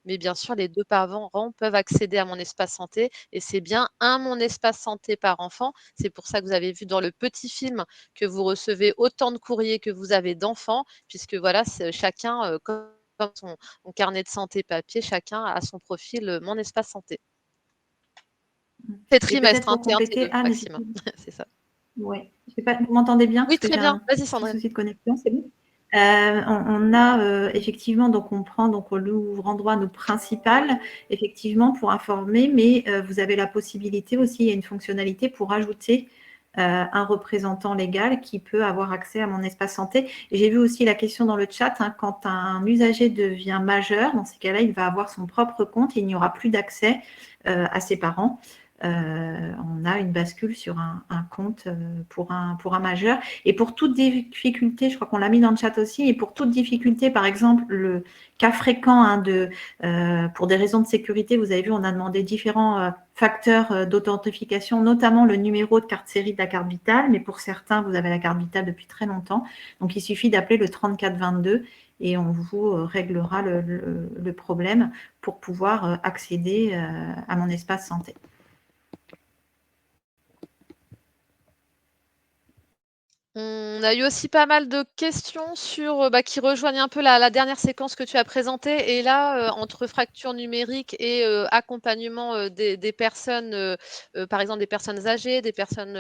Mais bien sûr, les 2 parents peuvent accéder à mon espace santé et c'est bien un mon espace santé par enfant. C'est pour ça que vous avez vu dans le petit film que vous recevez autant de courriers que vous avez d'enfants, puisque voilà, chacun, comme son carnet de santé papier, chacun a son profil Mon Espace Santé. C'est trimestre, pour compléter, T2, maximum. C'est ça. Ouais. Vous m'entendez bien? Oui, très bien. Vas-y, Sandrine. Souci de connexion, c'est bon. On a effectivement, donc on prend l'ouvrant-droit nous principal, effectivement, pour informer, mais vous avez la possibilité aussi, il y a une fonctionnalité pour ajouter un représentant légal qui peut avoir accès à mon espace santé. Et j'ai vu aussi la question dans le chat, quand un usager devient majeur, dans ces cas-là, il va avoir son propre compte et il n'y aura plus d'accès à ses parents. On a une bascule sur un compte pour un majeur. Et pour toute difficulté, je crois qu'on l'a mis dans le chat aussi, et pour toute difficulté, par exemple, le cas fréquent pour des raisons de sécurité, vous avez vu, on a demandé différents facteurs d'authentification, notamment le numéro de carte série de la carte vitale, mais pour certains, vous avez la carte vitale depuis très longtemps. Donc, il suffit d'appeler le 3422 et on vous réglera le problème pour pouvoir accéder à mon espace santé. On a eu aussi pas mal de questions qui rejoignent un peu la dernière séquence que tu as présentée. Et là, entre fracture numérique et accompagnement des personnes, par exemple des personnes âgées, des personnes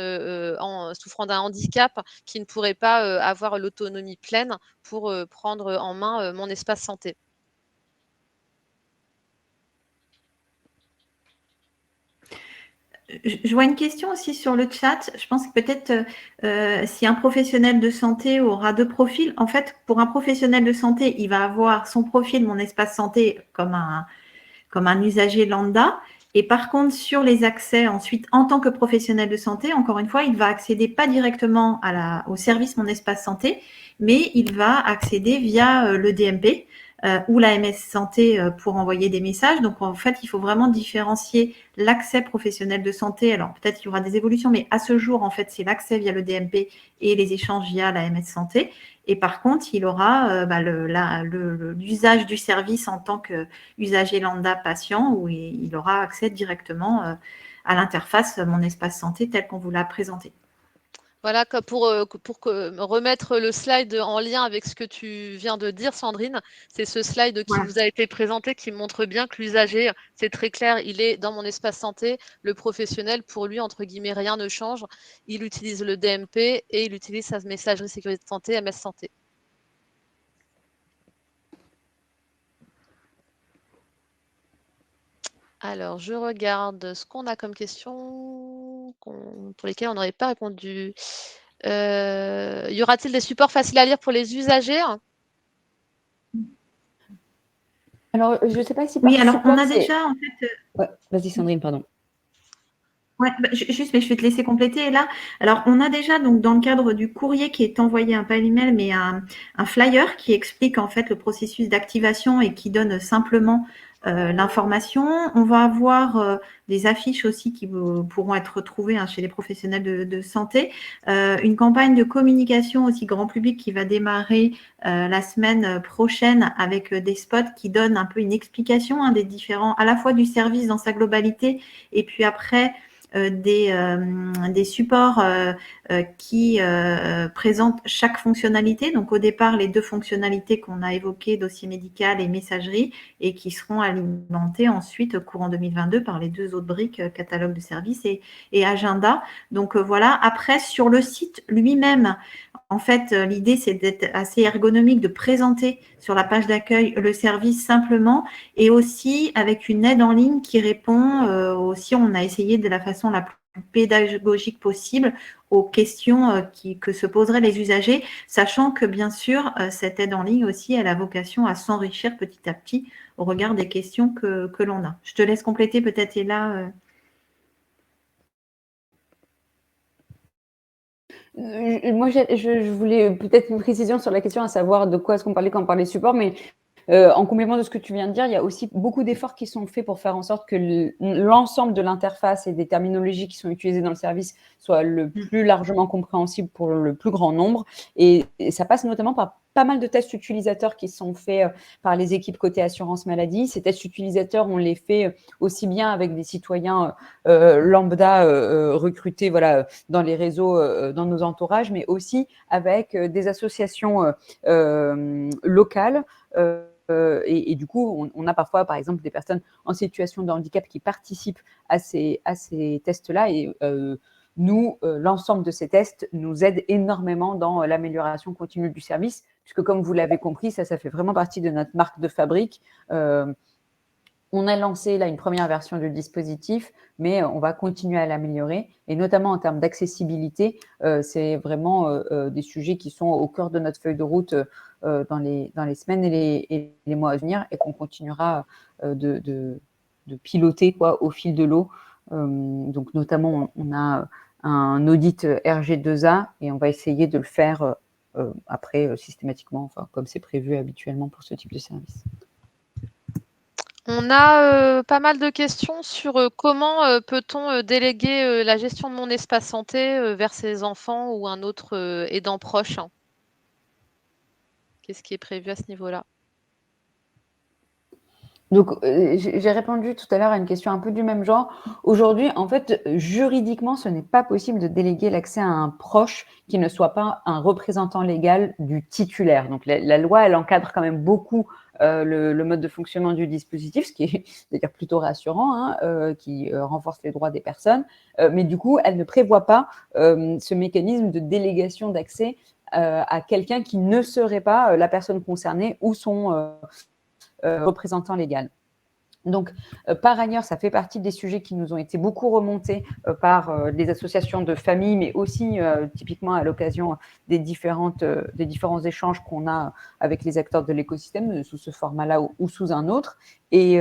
souffrant d'un handicap qui ne pourraient pas avoir l'autonomie pleine pour prendre en main mon espace santé. Je vois une question aussi sur le chat. Je pense que peut-être si un professionnel de santé aura 2 profils, en fait, pour un professionnel de santé, il va avoir son profil Mon Espace Santé comme un usager lambda. Et par contre, sur les accès ensuite, en tant que professionnel de santé, encore une fois, il va accéder pas directement au service Mon Espace Santé, mais il va accéder via le DMP ou la MS Santé pour envoyer des messages. Donc, en fait, il faut vraiment différencier l'accès professionnel de santé. Alors, peut-être qu'il y aura des évolutions, mais à ce jour, en fait, c'est l'accès via le DMP et les échanges via la MS Santé. Et par contre, il aura l'usage du service en tant qu'usager lambda patient où il aura accès directement à l'interface Mon Espace Santé tel qu'on vous l'a présenté. Voilà, pour remettre le slide en lien avec ce que tu viens de dire, Sandrine, c'est ce slide qui vous a été présenté qui montre bien que l'usager, c'est très clair, il est dans mon espace santé, le professionnel, pour lui, entre guillemets, rien ne change. Il utilise le DMP et il utilise sa messagerie sécurité de santé, MS Santé. Alors, je regarde ce qu'on a comme questions pour lesquelles on n'aurait pas répondu. Y aura-t-il des supports faciles à lire pour les usagers? Alors, je ne sais pas si... Oui, alors on a déjà, en fait... Ouais, vas-y Sandrine, pardon. Ouais, juste, mais je vais te laisser compléter là. Alors, on a déjà, donc, dans le cadre du courrier qui est envoyé, pas l'email, mais un flyer qui explique en fait le processus d'activation et qui donne simplement l'information. On va avoir des affiches aussi qui pourront être retrouvées chez les professionnels de santé. Une campagne de communication aussi grand public qui va démarrer la semaine prochaine avec des spots qui donnent un peu une explication des différents, à la fois du service dans sa globalité et puis après des supports qui présentent chaque fonctionnalité. Donc au départ, les 2 fonctionnalités qu'on a évoquées, dossier médical et messagerie, et qui seront alimentées ensuite courant 2022 par les 2 autres briques, catalogue de services et agenda. Donc voilà. Après, sur le site lui-même, en fait, l'idée, c'est d'être assez ergonomique, de présenter sur la page d'accueil le service simplement et aussi avec une aide en ligne qui répond aussi, on a essayé de la façon la plus pédagogique possible aux questions que se poseraient les usagers, sachant que bien sûr, cette aide en ligne aussi, elle a vocation à s'enrichir petit à petit au regard des questions que l'on a. Je te laisse compléter peut-être, Ella. Moi, je voulais peut-être une précision sur la question, à savoir de quoi est-ce qu'on parlait quand on parlait support, mais en complément de ce que tu viens de dire, il y a aussi beaucoup d'efforts qui sont faits pour faire en sorte que l'ensemble de l'interface et des terminologies qui sont utilisées dans le service soient le plus largement compréhensibles pour le plus grand nombre. Et ça passe notamment par pas mal de tests utilisateurs qui sont faits par les équipes côté assurance maladie. Ces tests utilisateurs, on les fait aussi bien avec des citoyens lambda recrutés dans les réseaux, dans nos entourages, mais aussi avec des associations locales. Et du coup, on a parfois, par exemple, des personnes en situation de handicap qui participent à ces tests-là. Et nous, l'ensemble de ces tests nous aident énormément dans l'amélioration continue du service, puisque comme vous l'avez compris, ça fait vraiment partie de notre marque de fabrique. On a lancé là une première version du dispositif, mais on va continuer à l'améliorer. Et notamment en termes d'accessibilité, c'est vraiment des sujets qui sont au cœur de notre feuille de route dans les semaines et les mois à venir, et qu'on continuera de piloter au fil de l'eau. Donc notamment, on a un audit RG2A et on va essayer de le faire après systématiquement, comme c'est prévu habituellement pour ce type de service. On a pas mal de questions sur comment peut-on déléguer la gestion de mon espace santé vers ses enfants ou un autre aidant proche. Qu'est-ce qui est prévu à ce niveau-là? Donc, j'ai répondu tout à l'heure à une question un peu du même genre. Aujourd'hui, en fait, juridiquement, ce n'est pas possible de déléguer l'accès à un proche qui ne soit pas un représentant légal du titulaire. Donc, la loi, elle encadre quand même beaucoup le mode de fonctionnement du dispositif, ce qui est d'ailleurs plutôt rassurant, qui renforce les droits des personnes. Mais du coup, elle ne prévoit pas ce mécanisme de délégation d'accès à quelqu'un qui ne serait pas la personne concernée ou son représentant légal. Donc, par ailleurs, ça fait partie des sujets qui nous ont été beaucoup remontés par des associations de familles, mais aussi typiquement à l'occasion des différents échanges qu'on a avec les acteurs de l'écosystème, sous ce format-là ou sous un autre. Et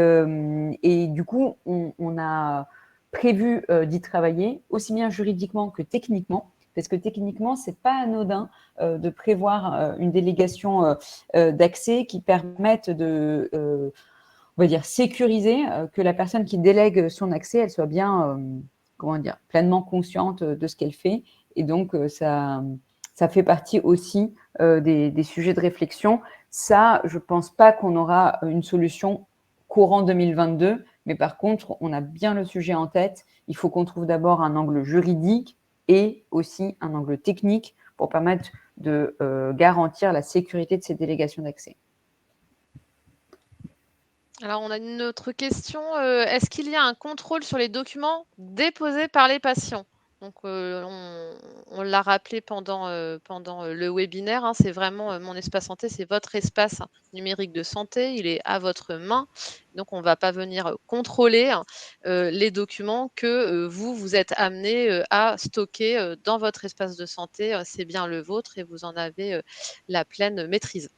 du coup, on a prévu d'y travailler, aussi bien juridiquement que techniquement, parce que techniquement, ce n'est pas anodin de prévoir une délégation d'accès qui permette de, on va dire, sécuriser que la personne qui délègue son accès, elle soit bien, pleinement consciente de ce qu'elle fait. Et donc, ça fait partie aussi des sujets de réflexion. Ça, je ne pense pas qu'on aura une solution courant 2022, mais par contre, on a bien le sujet en tête. Il faut qu'on trouve d'abord un angle juridique et aussi un angle technique pour permettre de garantir la sécurité de ces délégations d'accès. Alors, on a une autre question. Est-ce qu'il y a un contrôle sur les documents déposés par les patients? Donc, on l'a rappelé pendant le webinaire, c'est vraiment Mon Espace Santé, c'est votre espace numérique de santé, il est à votre main. Donc, on ne va pas venir contrôler les documents que vous êtes amené à stocker dans votre espace de santé. C'est bien le vôtre et vous en avez la pleine maîtrise.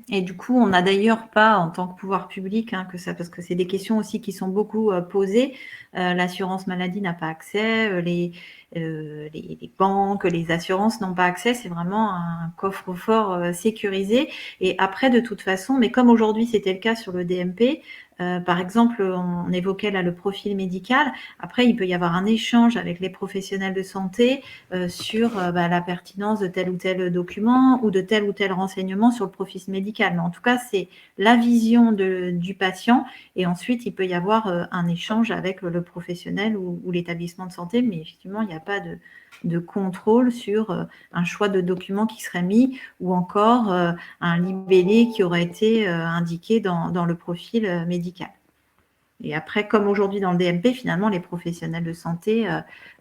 Et du coup, on n'a d'ailleurs pas, en tant que pouvoir public, parce que c'est des questions aussi qui sont beaucoup posées. L'assurance maladie n'a pas accès, les banques, les assurances n'ont pas accès. C'est vraiment un coffre-fort sécurisé. Et après, de toute façon, mais comme aujourd'hui c'était le cas sur le DMP, par exemple, on évoquait là le profil médical. Après, il peut y avoir un échange avec les professionnels de santé sur la pertinence de tel ou tel document ou de tel ou tel renseignement sur le profil médical. Mais en tout cas, c'est la vision du patient et ensuite, il peut y avoir un échange avec le professionnel ou l'établissement de santé, mais effectivement, il n'y a pas de contrôle sur un choix de document qui serait mis ou encore un libellé qui aurait été indiqué dans le profil médical. Et après, comme aujourd'hui dans le DMP, finalement, les professionnels de santé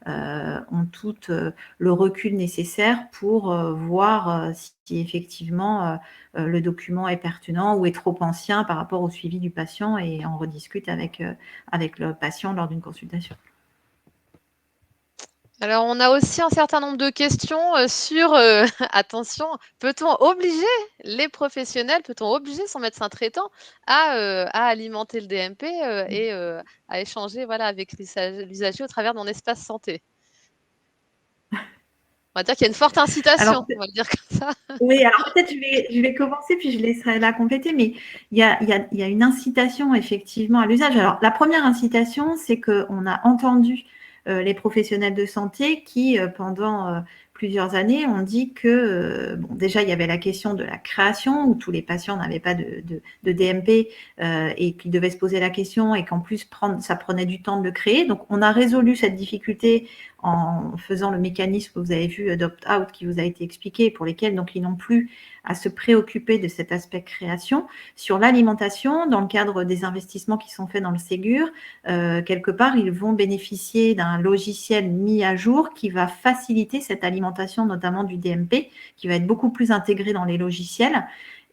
ont tout le recul nécessaire pour voir si effectivement le document est pertinent ou est trop ancien par rapport au suivi du patient et on rediscute avec le patient lors d'une consultation. Alors, on a aussi un certain nombre de questions sur, attention, peut-on obliger les professionnels, peut-on obliger son médecin traitant à alimenter le DMP et à échanger voilà, avec l'usager au travers de mon espace santé? On va dire qu'il y a une forte incitation, Alors, on va le dire comme ça. oui, alors peut-être je vais commencer, puis je laisserai la compléter, mais il y a une incitation effectivement à l'usage. Alors, la première incitation, c'est qu'on a entendu les professionnels de santé qui, pendant plusieurs années, ont dit que, déjà, il y avait la question de la création, où tous les patients n'avaient pas de DMP et qu'ils devaient se poser la question et qu'en plus, ça prenait du temps de le créer. Donc, on a résolu cette difficulté en faisant le mécanisme que vous avez vu d'opt-out qui vous a été expliqué, pour lesquels donc ils n'ont plus à se préoccuper de cet aspect création. Sur l'alimentation, dans le cadre des investissements qui sont faits dans le Ségur, quelque part, ils vont bénéficier d'un logiciel mis à jour qui va faciliter cette alimentation, notamment du DMP, qui va être beaucoup plus intégré dans les logiciels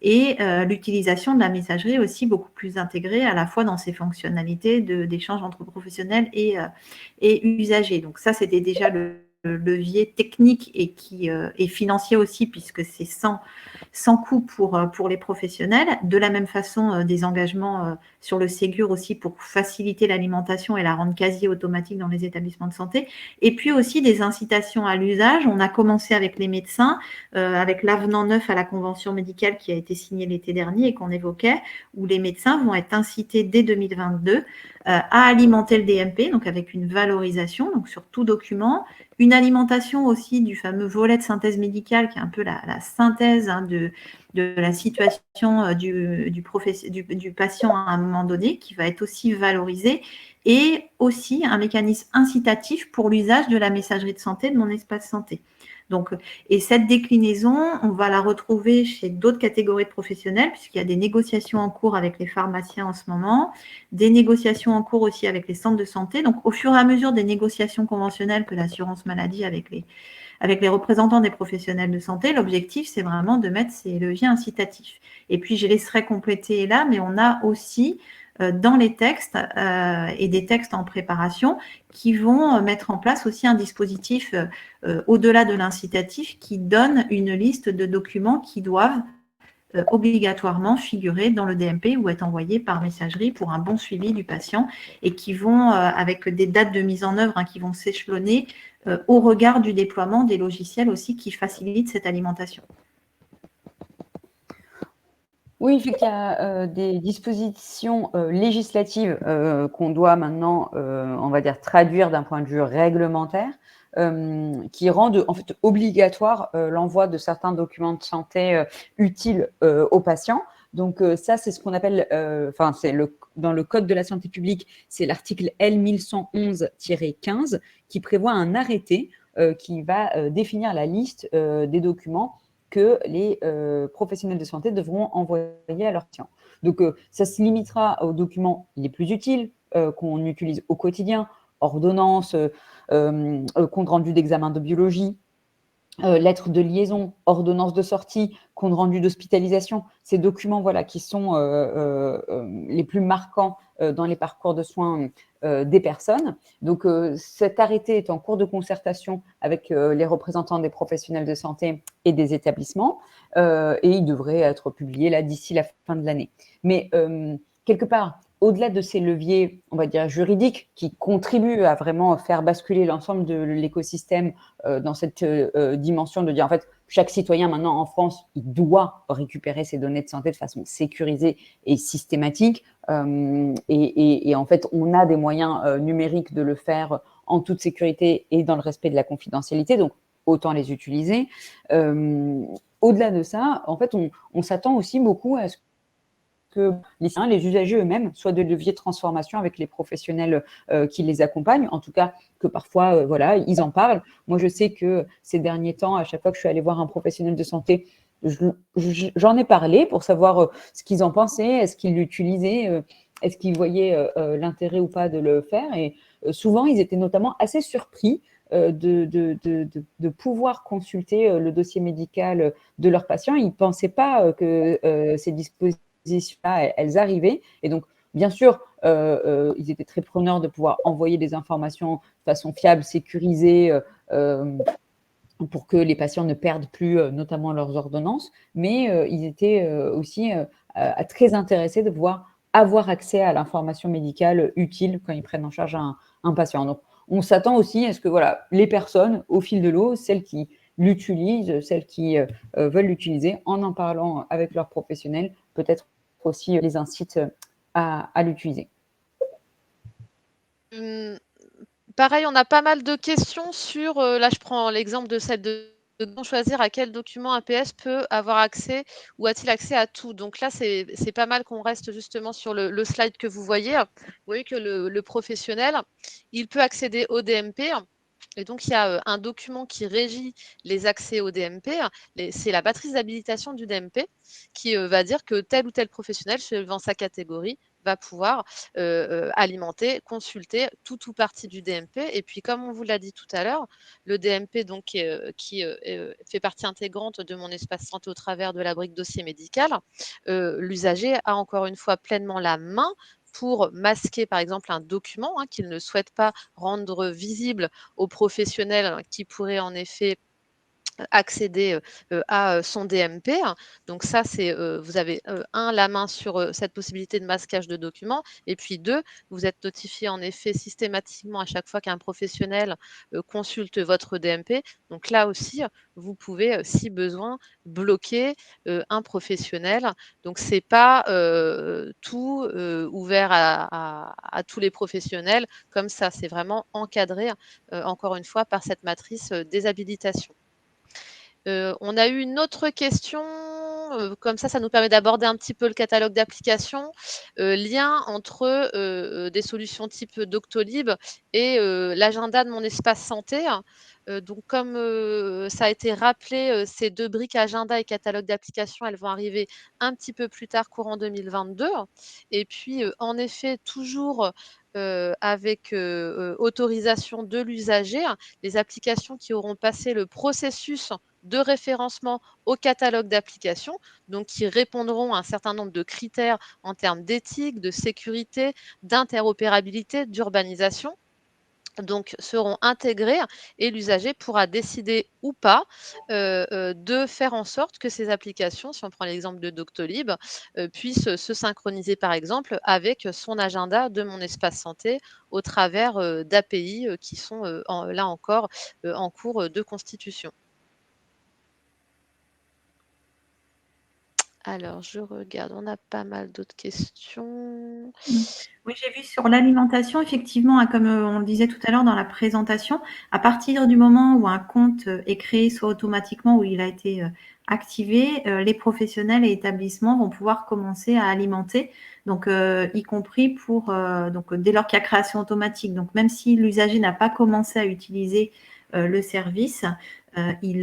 et l'utilisation de la messagerie aussi beaucoup plus intégrée à la fois dans ses fonctionnalités d'échange entre professionnels et usagers. Donc ça, c'était déjà le levier technique et qui est financier aussi, puisque c'est sans coût pour les professionnels. De la même façon, des engagements sur le Ségur aussi pour faciliter l'alimentation et la rendre quasi automatique dans les établissements de santé. Et puis aussi des incitations à l'usage. On a commencé avec les médecins, avec l'avenant 9 à la convention médicale qui a été signé l'été dernier et qu'on évoquait, où les médecins vont être incités dès 2022 à alimenter le DMP, donc avec une valorisation, donc sur tout document, une alimentation aussi du fameux volet de synthèse médicale qui est un peu la synthèse de la situation du patient à un moment donné, qui va être aussi valorisé, et aussi un mécanisme incitatif pour l'usage de la messagerie de santé de mon espace santé. Donc, et cette déclinaison, on va la retrouver chez d'autres catégories de professionnels, puisqu'il y a des négociations en cours avec les pharmaciens en ce moment, des négociations en cours aussi avec les centres de santé. Donc, au fur et à mesure des négociations conventionnelles que l'assurance maladie avec les représentants des professionnels de santé, l'objectif, c'est vraiment de mettre ces leviers incitatifs. Et puis, je laisserai compléter là, mais on a aussi dans les textes et des textes en préparation qui vont mettre en place aussi un dispositif au-delà de l'incitatif qui donne une liste de documents qui doivent obligatoirement figurer dans le DMP ou être envoyés par messagerie pour un bon suivi du patient et qui vont, avec des dates de mise en œuvre qui vont s'échelonner au regard du déploiement des logiciels aussi qui facilitent cette alimentation. Oui, il y a des dispositions législatives qu'on doit maintenant, on va dire, traduire d'un point de vue réglementaire, qui rendent en fait obligatoire l'envoi de certains documents de santé utiles aux patients. Donc ça, c'est ce qu'on appelle, dans le Code de la santé publique, c'est l'article L1111-15 qui prévoit un arrêté qui va définir la liste des documents que les professionnels de santé devront envoyer à leurs patients. Donc, ça se limitera aux documents les plus utiles qu'on utilise au quotidien, ordonnances, compte rendu d'examen de biologie, lettres de liaison, ordonnances de sortie, compte rendu d'hospitalisation, ces documents qui sont les plus marquants dans les parcours de soins des personnes. Donc cet arrêté est en cours de concertation avec les représentants des professionnels de santé et des établissements et il devrait être publié là d'ici la fin de l'année. Mais quelque part, au-delà de ces leviers, on va dire juridiques, qui contribuent à vraiment faire basculer l'ensemble de l'écosystème dans cette dimension de dire en fait chaque citoyen maintenant en France, il doit récupérer ses données de santé de façon sécurisée et systématique. Et en fait, on a des moyens numériques de le faire en toute sécurité et dans le respect de la confidentialité, donc autant les utiliser. Au-delà de ça, en fait, on s'attend aussi beaucoup à ce que les usagers eux-mêmes soient de leviers de transformation avec les professionnels qui les accompagnent, en tout cas que parfois, ils en parlent. Moi, je sais que ces derniers temps, à chaque fois que je suis allée voir un professionnel de santé, j'en ai parlé pour savoir ce qu'ils en pensaient, est-ce qu'ils l'utilisaient, est-ce qu'ils voyaient l'intérêt ou pas de le faire. Et souvent, ils étaient notamment assez surpris de pouvoir consulter le dossier médical de leurs patients. Ils ne pensaient pas que ces dispositifs là, elles arrivaient. Et donc, bien sûr, ils étaient très preneurs de pouvoir envoyer des informations de façon fiable, sécurisée, pour que les patients ne perdent plus notamment leurs ordonnances. Mais ils étaient aussi très intéressés de pouvoir avoir accès à l'information médicale utile quand ils prennent en charge un patient. Donc, on s'attend aussi à ce que les personnes, au fil de l'eau, celles qui l'utilisent, celles qui veulent l'utiliser, en parlant avec leurs professionnels, peut-être aussi les incitent à l'utiliser. Pareil, on a pas mal de questions sur, là je prends l'exemple de celle de choisir à quel document un PS peut avoir accès ou a-t-il accès à tout. Donc là, c'est pas mal qu'on reste justement sur le slide que vous voyez. Vous voyez que le professionnel, il peut accéder au DMP. Et donc, il y a un document qui régit les accès au DMP. C'est la matrice d'habilitation du DMP qui va dire que tel ou tel professionnel, suivant sa catégorie, va pouvoir alimenter, consulter tout ou partie du DMP. Et puis, comme on vous l'a dit tout à l'heure, le DMP donc, qui fait partie intégrante de mon espace santé au travers de la brique dossier médical, l'usager a encore une fois pleinement la main pour masquer par exemple un document qu'il ne souhaite pas rendre visible aux professionnels qui pourraient en effet accéder à son DMP. Donc ça, c'est vous avez la main sur cette possibilité de masquage de documents et puis 2, vous êtes notifié en effet systématiquement à chaque fois qu'un professionnel consulte votre DMP. Donc là aussi, vous pouvez, si besoin, bloquer un professionnel. Donc c'est pas tout ouvert à tous les professionnels comme ça. C'est vraiment encadré, encore une fois, par cette matrice des habilitations. On a eu une autre question, comme ça nous permet d'aborder un petit peu le catalogue d'applications. Lien entre des solutions type Doctolib et l'agenda de mon espace santé. Donc comme ça a été rappelé, ces 2 briques agenda et catalogue d'applications, elles vont arriver un petit peu plus tard, courant 2022. Et puis, en effet, toujours avec autorisation de l'usager, les applications qui auront passé le processus de référencement au catalogue d'applications, donc qui répondront à un certain nombre de critères en termes d'éthique, de sécurité, d'interopérabilité, d'urbanisation, donc seront intégrés et l'usager pourra décider ou pas de faire en sorte que ces applications, si on prend l'exemple de Doctolib, puissent se synchroniser par exemple avec son agenda de mon espace santé au travers d'API qui sont là encore en cours de constitution. Alors, je regarde, on a pas mal d'autres questions. Oui, j'ai vu sur l'alimentation, effectivement, comme on le disait tout à l'heure dans la présentation, à partir du moment où un compte est créé, soit automatiquement ou il a été activé, les professionnels et établissements vont pouvoir commencer à alimenter, donc y compris pour donc dès lors qu'il y a création automatique. Donc même si l'usager n'a pas commencé à utiliser le service, il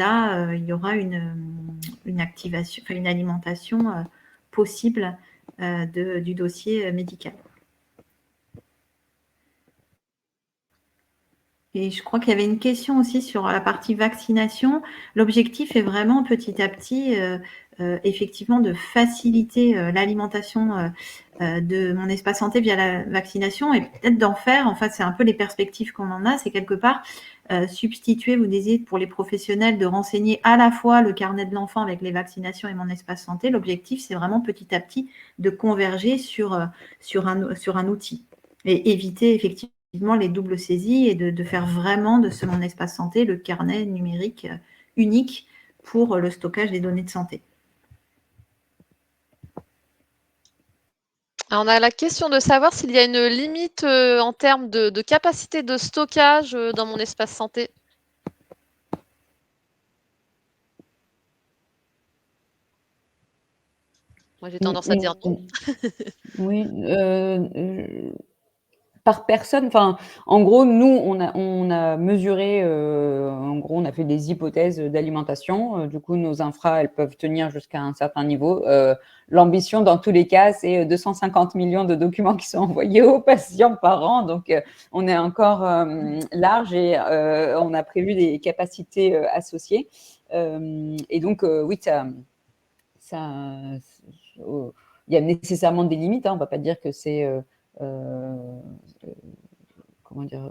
y aura une activation, enfin une alimentation possible du dossier médical. Et je crois qu'il y avait une question aussi sur la partie vaccination. L'objectif est vraiment petit à petit, effectivement, de faciliter l'alimentation de mon espace santé via la vaccination et peut-être d'en faire, en fait, c'est un peu les perspectives qu'on en a, c'est quelque part substituer, vous disiez, pour les professionnels de renseigner à la fois le carnet de l'enfant avec les vaccinations et mon espace santé. L'objectif, c'est vraiment petit à petit de converger sur un outil et éviter effectivement les doubles saisies et de faire vraiment de ce mon espace santé le carnet numérique unique pour le stockage des données de santé. Alors, on a la question de savoir s'il y a une limite en termes de capacité de stockage dans mon espace santé. Moi, j'ai tendance à dire non. Oui, par personne, enfin, en gros, nous, on a mesuré, en gros, on a fait des hypothèses d'alimentation. Du coup, nos infras, elles peuvent tenir jusqu'à un certain niveau. L'ambition, dans tous les cas, c'est 250 millions de documents qui sont envoyés aux patients par an. Donc, on est encore large et on a prévu des capacités associées. Et donc, oui, il y a nécessairement des limites. Hein, on ne va pas dire que c'est comment dire,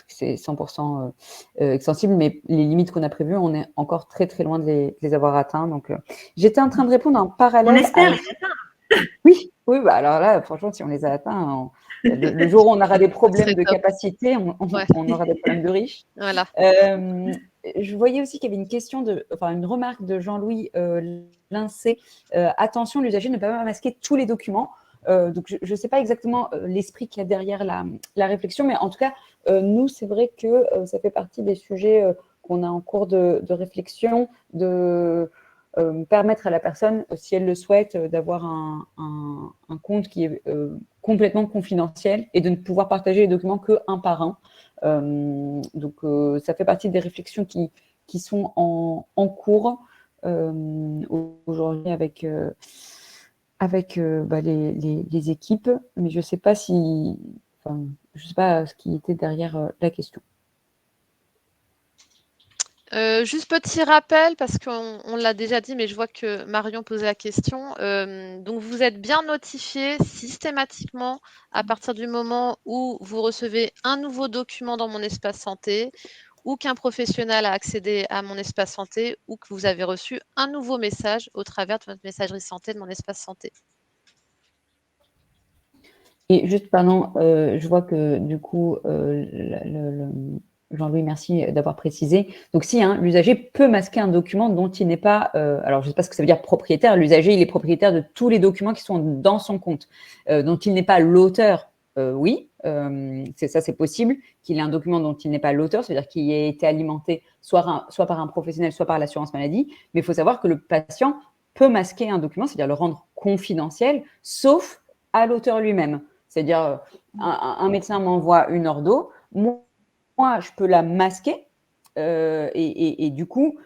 c'est 100% extensible, mais les limites qu'on a prévues, on est encore très très loin de les avoir atteints. Donc, j'étais en train de répondre en parallèle. On espère les atteindre. Oui, bah alors là, franchement, si on les a atteints, le jour où on aura des problèmes de capacité, on aura des problèmes de riches. Voilà. Je voyais aussi qu'il y avait une question une remarque de Jean-Louis Lincé. Attention, l'usager ne peut pas masquer tous les documents. Donc, je ne sais pas exactement l'esprit qu'il y a derrière la réflexion, mais en tout cas, nous, c'est vrai que ça fait partie des sujets qu'on a en cours de réflexion, de permettre à la personne, si elle le souhaite, d'avoir un compte qui est complètement confidentiel et de ne pouvoir partager les documents qu'un par un. Donc, ça fait partie des réflexions qui sont en cours aujourd'hui avec les équipes, mais je ne sais pas je sais pas ce qui était derrière la question. Juste petit rappel, parce qu'on l'a déjà dit, mais je vois que Marion posait la question. Donc, vous êtes bien notifié systématiquement à partir du moment où vous recevez un nouveau document dans mon espace santé, ou qu'un professionnel a accédé à mon espace santé, ou que vous avez reçu un nouveau message au travers de votre messagerie santé de mon espace santé. Et juste, pardon, je vois que du coup, Jean-Louis, merci d'avoir précisé. Donc, si l'usager peut masquer un document dont il n'est pas, alors je ne sais pas ce que ça veut dire propriétaire, l'usager, il est propriétaire de tous les documents qui sont dans son compte, dont il n'est pas l'auteur, oui, c'est possible qu'il ait un document dont il n'est pas l'auteur, c'est-à-dire qu'il ait été alimenté soit par un professionnel, soit par l'assurance maladie, mais il faut savoir que le patient peut masquer un document, c'est-à-dire le rendre confidentiel, sauf à l'auteur lui-même. C'est-à-dire, un médecin m'envoie une ordo, moi, je peux la masquer et du coup,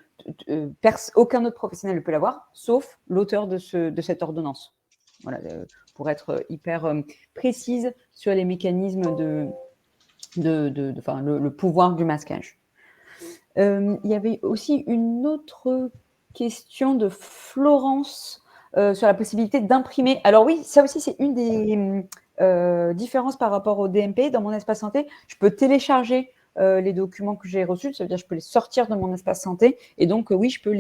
aucun autre professionnel ne peut l'avoir, sauf l'auteur de cette ordonnance. Voilà, pour être hyper précise sur les mécanismes le pouvoir du masquage. Il y avait aussi une autre question de Florence sur la possibilité d'imprimer. Alors oui, ça aussi, c'est une des différences par rapport au DMP. Dans mon espace santé, je peux télécharger les documents que j'ai reçus, ça veut dire que je peux les sortir de mon espace santé et donc oui, je peux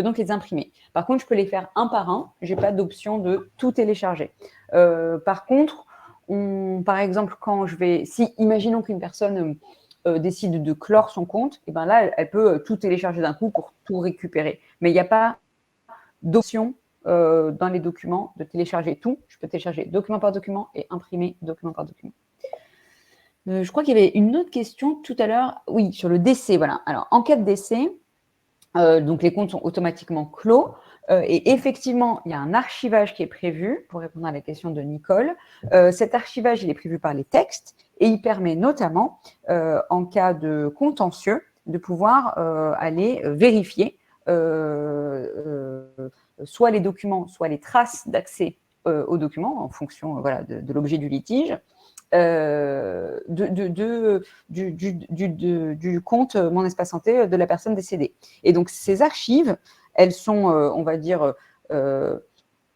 donc les imprimer. Par contre, je peux les faire un par un, je n'ai pas d'option de tout télécharger. Par contre, par exemple, imaginons qu'une personne décide de clore son compte, et ben là, elle peut tout télécharger d'un coup pour tout récupérer. Mais il n'y a pas d'option dans les documents de télécharger tout. Je peux télécharger document par document et imprimer document par document. Je crois qu'il y avait une autre question tout à l'heure. Oui, sur le décès. Voilà. Alors, en cas de décès, donc les comptes sont automatiquement clos. Et effectivement, il y a un archivage qui est prévu pour répondre à la question de Nicole. Cet archivage, il est prévu par les textes et il permet notamment, en cas de contentieux, de pouvoir aller vérifier soit les documents, soit les traces d'accès aux documents en fonction de l'objet du litige. du compte Mon Espace Santé de la personne décédée. Et donc, ces archives, elles sont, on va dire,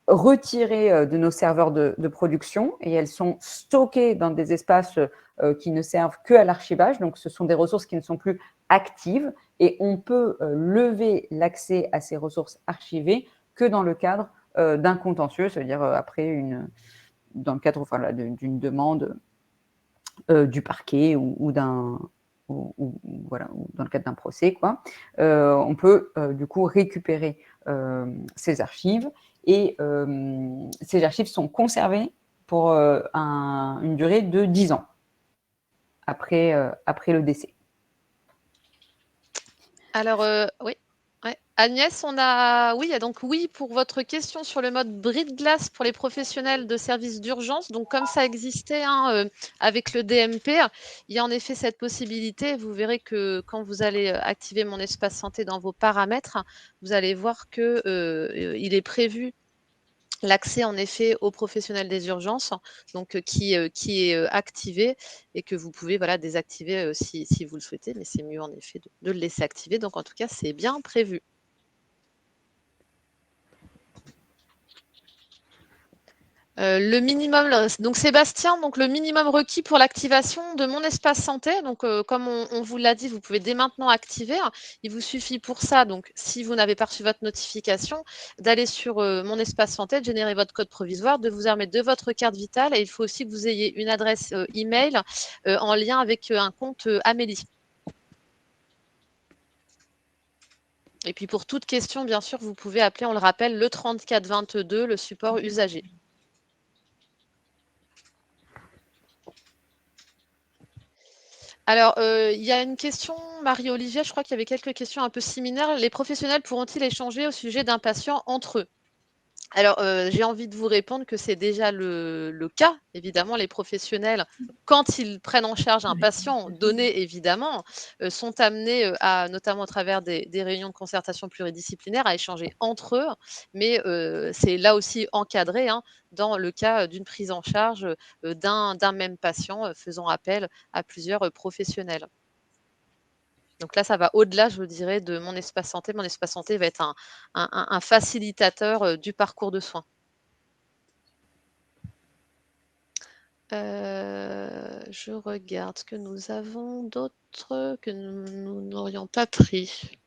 retirées de nos serveurs de production et elles sont stockées dans des espaces qui ne servent qu'à l'archivage. Donc, ce sont des ressources qui ne sont plus actives et on peut lever l'accès à ces ressources archivées que dans le cadre d'un contentieux, c'est-à-dire dans le cadre d'une demande du parquet ou dans le cadre d'un procès, quoi. On peut du coup récupérer ces archives et ces archives sont conservées pour une durée de 10 ans après le décès. Alors, oui. Ouais. Agnès, donc oui pour votre question sur le mode bris de glace pour les professionnels de services d'urgence. Donc, comme ça existait avec le DMP, il y a en effet cette possibilité. Vous verrez que quand vous allez activer Mon Espace Santé dans vos paramètres, vous allez voir qu'il est prévu l'accès en effet aux professionnels des urgences, donc qui est activé et que vous pouvez désactiver si vous le souhaitez, mais c'est mieux en effet de le laisser activer. Donc en tout cas, c'est bien prévu. Le minimum, donc Sébastien, donc le minimum requis pour l'activation de Mon Espace Santé, donc comme on vous l'a dit, vous pouvez dès maintenant activer. Il vous suffit pour ça, donc si vous n'avez pas reçu votre notification, d'aller sur Mon Espace Santé, de générer votre code provisoire, de vous armer de votre carte vitale et il faut aussi que vous ayez une adresse email en lien avec un compte Amélie. Et puis pour toute question, bien sûr, vous pouvez appeler, on le rappelle, le 34 22, le support usager. Alors, il y a une question, Marie-Olivier, je crois qu'il y avait quelques questions un peu similaires. Les professionnels pourront-ils échanger au sujet d'un patient entre eux? Alors, j'ai envie de vous répondre que c'est déjà le cas. Évidemment, les professionnels, quand ils prennent en charge un patient donné, évidemment, sont amenés, notamment à travers des réunions de concertation pluridisciplinaire, à échanger entre eux. Mais c'est là aussi encadré dans le cas d'une prise en charge d'un même patient faisant appel à plusieurs professionnels. Donc là, ça va au-delà, je vous dirais, de Mon Espace Santé. Mon Espace Santé va être un facilitateur du parcours de soins. Je regarde ce que nous avons d'autres que nous n'aurions pas pris.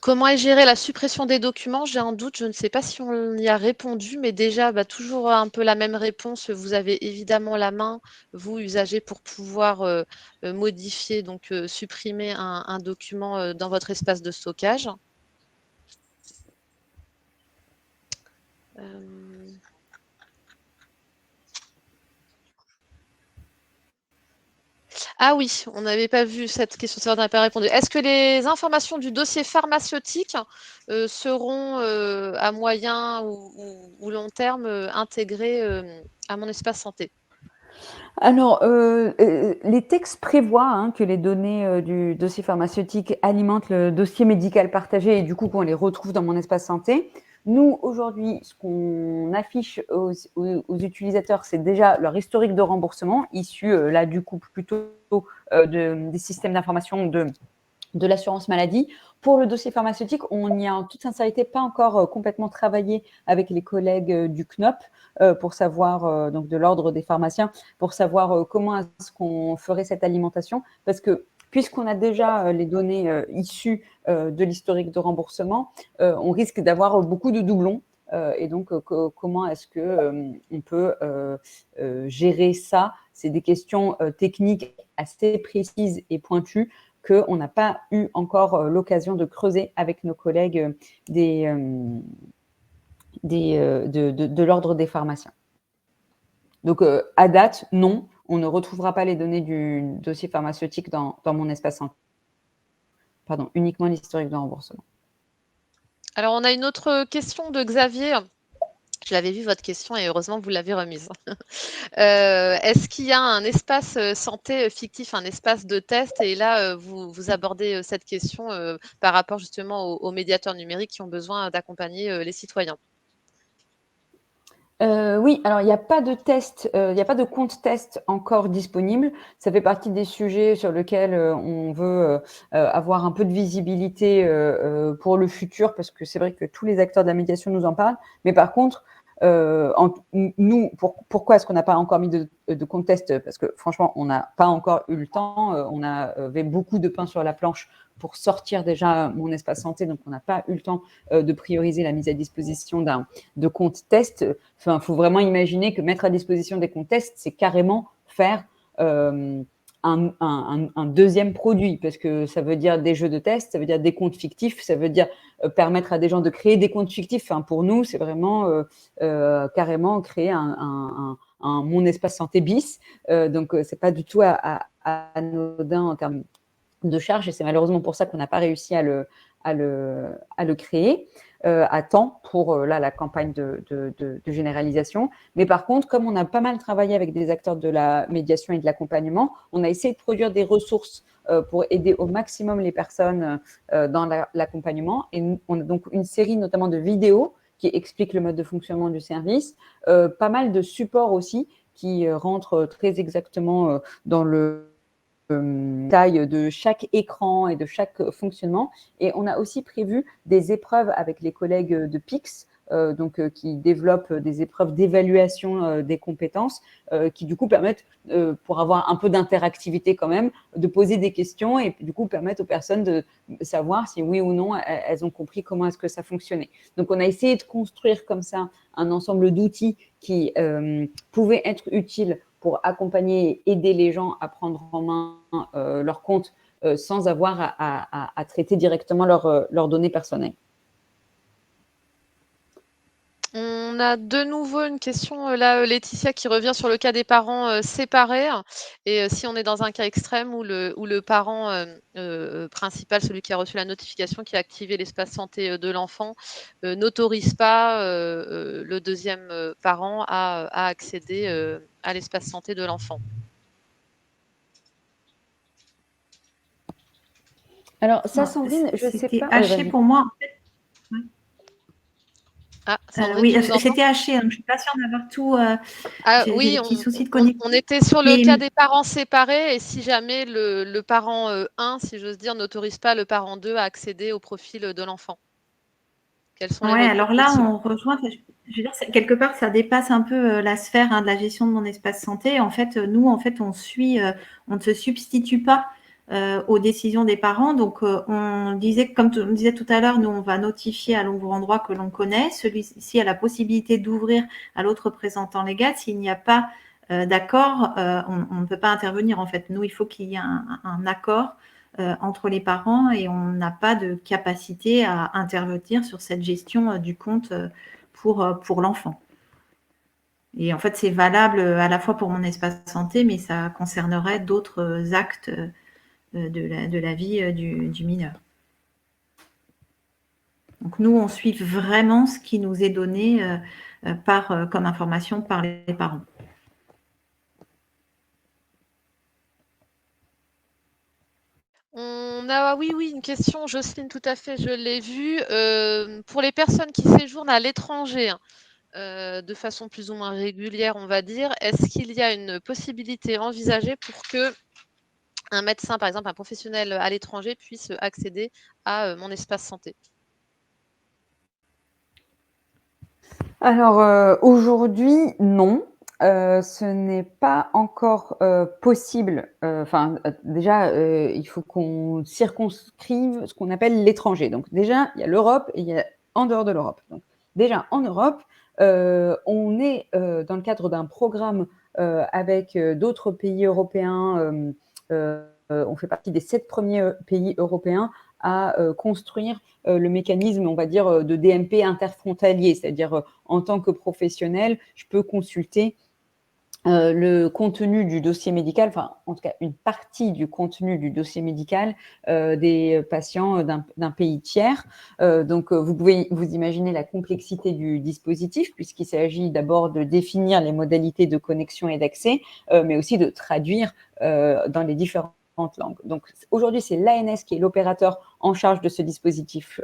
Comment est gérée la suppression des documents? J'ai un doute, je ne sais pas si on y a répondu, mais déjà, toujours un peu la même réponse. Vous avez évidemment la main, vous, usager, pour pouvoir modifier, donc supprimer un document dans votre espace de stockage. Ah oui, on n'avait pas vu cette question, ça on n'a pas répondu. Est-ce que les informations du dossier pharmaceutique seront à moyen ou long terme intégrées à Mon Espace Santé? Alors, les textes prévoient que les données du dossier pharmaceutique alimentent le dossier médical partagé et du coup qu'on les retrouve dans Mon Espace Santé. Nous, aujourd'hui, ce qu'on affiche aux utilisateurs, c'est déjà leur historique de remboursement, issu là du coup plutôt des systèmes d'information de l'assurance maladie. Pour le dossier pharmaceutique, on n'y a en toute sincérité pas encore complètement travaillé avec les collègues du CNOP pour savoir, donc de l'ordre des pharmaciens, pour savoir comment est-ce qu'on ferait cette alimentation. Parce que puisqu'on a déjà les données issues de l'historique de remboursement, on risque d'avoir beaucoup de doublons. Et donc, comment est-ce qu'on peut gérer ça? C'est des questions techniques assez précises et pointues qu'on n'a pas eu encore l'occasion de creuser avec nos collègues de l'ordre des pharmaciens. Donc, à date, non, on ne retrouvera pas les données du dossier pharmaceutique dans Mon Espace Santé. Pardon, uniquement l'historique de remboursement. Alors, on a une autre question de Xavier Je l'avais vu votre question et heureusement vous l'avez remise. Est-ce qu'il y a un espace santé fictif, un espace de test? Et là, vous abordez cette question par rapport justement aux médiateurs numériques qui ont besoin d'accompagner les citoyens. Oui, alors il n'y a pas de test, il n'y a pas de compte test encore disponible. Ça fait partie des sujets sur lesquels on veut avoir un peu de visibilité pour le futur, parce que c'est vrai que tous les acteurs de la médiation nous en parlent. Mais par contre, nous, pourquoi est-ce qu'on n'a pas encore mis de compte test? Parce que franchement, on n'a pas encore eu le temps. On avait beaucoup de pain sur la planche pour sortir déjà mon espace santé, donc on n'a pas eu le temps de prioriser la mise à disposition de compte test. Enfin, il faut vraiment imaginer que mettre à disposition des comptes tests, c'est carrément faire un deuxième produit, parce que ça veut dire des jeux de test, ça veut dire des comptes fictifs, ça veut dire permettre à des gens de créer des comptes fictifs. Enfin, pour nous, c'est vraiment carrément créer un mon espace santé bis. Donc, c'est pas du tout anodin en termes de charge, et c'est malheureusement pour ça qu'on n'a pas réussi à le créer à temps pour la campagne de généralisation. Mais par contre, comme on a pas mal travaillé avec des acteurs de la médiation et de l'accompagnement, on a essayé de produire des ressources pour aider au maximum les personnes dans l'accompagnement. Et on a donc une série notamment de vidéos qui expliquent le mode de fonctionnement du service, pas mal de supports aussi qui rentrent très exactement dans le taille de chaque écran et de chaque fonctionnement. Et on a aussi prévu des épreuves avec les collègues de PIX, qui développent des épreuves d'évaluation des compétences, qui du coup permettent, pour avoir un peu d'interactivité quand même, de poser des questions et du coup permettre aux personnes de savoir si oui ou non elles ont compris comment est-ce que ça fonctionnait. Donc on a essayé de construire comme ça un ensemble d'outils qui pouvaient être utiles pour accompagner et aider les gens à prendre en main leur compte sans avoir à traiter directement leurs données personnelles. On a de nouveau une question, là, Laetitia, qui revient sur le cas des parents séparés. Et si on est dans un cas extrême où le parent principal, celui qui a reçu la notification, qui a activé l'espace santé de l'enfant, n'autorise pas le deuxième parent à accéder à l'espace santé de l'enfant. Alors ça, Sandrine, je ne sais C'était pas. haché pour moi. En fait. Ouais. Ah, Sandrine, oui, tu nous entends? c'était haché, donc je ne suis pas sûre d'avoir tout. Oui, des petits soucis de connexion. on était sur le cas des parents séparés, et si jamais le parent 1, si j'ose dire, n'autorise pas le parent 2 à accéder au profil de l'enfant. Quels sont les recours alors là, possibles? on rejoint, je veux dire, quelque part, ça dépasse un peu la sphère de la gestion de mon espace santé. En fait, nous, on ne se substitue pas aux décisions des parents. Donc, on disait, comme on disait tout à l'heure, nous, on va notifier à l'ouvrant droit que l'on connaît. Celui-ci a la possibilité d'ouvrir à l'autre représentant légal. S'il n'y a pas d'accord, on ne peut pas intervenir. En fait, nous, il faut qu'il y ait un accord entre les parents, et on n'a pas de capacité à intervenir sur cette gestion du compte pour l'enfant. Et en fait, c'est valable à la fois pour mon espace santé, mais ça concernerait d'autres actes de la vie du mineur. Donc nous, on suit vraiment ce qui nous est donné comme information par les parents. On a, oui, une question, Jocelyne, tout à fait, je l'ai vue. Pour les personnes qui séjournent à l'étranger, de façon plus ou moins régulière, on va dire, est-ce qu'il y a une possibilité envisagée pour que un médecin, par exemple, un professionnel à l'étranger, puisse accéder à mon espace santé? Alors aujourd'hui, non. Ce n'est pas encore possible. Déjà, il faut qu'on circonscrive ce qu'on appelle l'étranger. Donc déjà, il y a l'Europe et il y a en dehors de l'Europe. Donc déjà, en Europe, on est dans le cadre d'un programme avec d'autres pays européens. On fait partie des 7 premiers pays européens à construire le mécanisme, on va dire, de DMP interfrontalier, c'est-à-dire en tant que professionnel, je peux consulter le contenu du dossier médical, enfin en tout cas une partie du contenu du dossier médical des patients d'un pays tiers. Donc vous pouvez vous imaginer la complexité du dispositif puisqu'il s'agit d'abord de définir les modalités de connexion et d'accès, mais aussi de traduire dans les différentes langues. Donc aujourd'hui, c'est l'ANS qui est l'opérateur en charge de ce dispositif,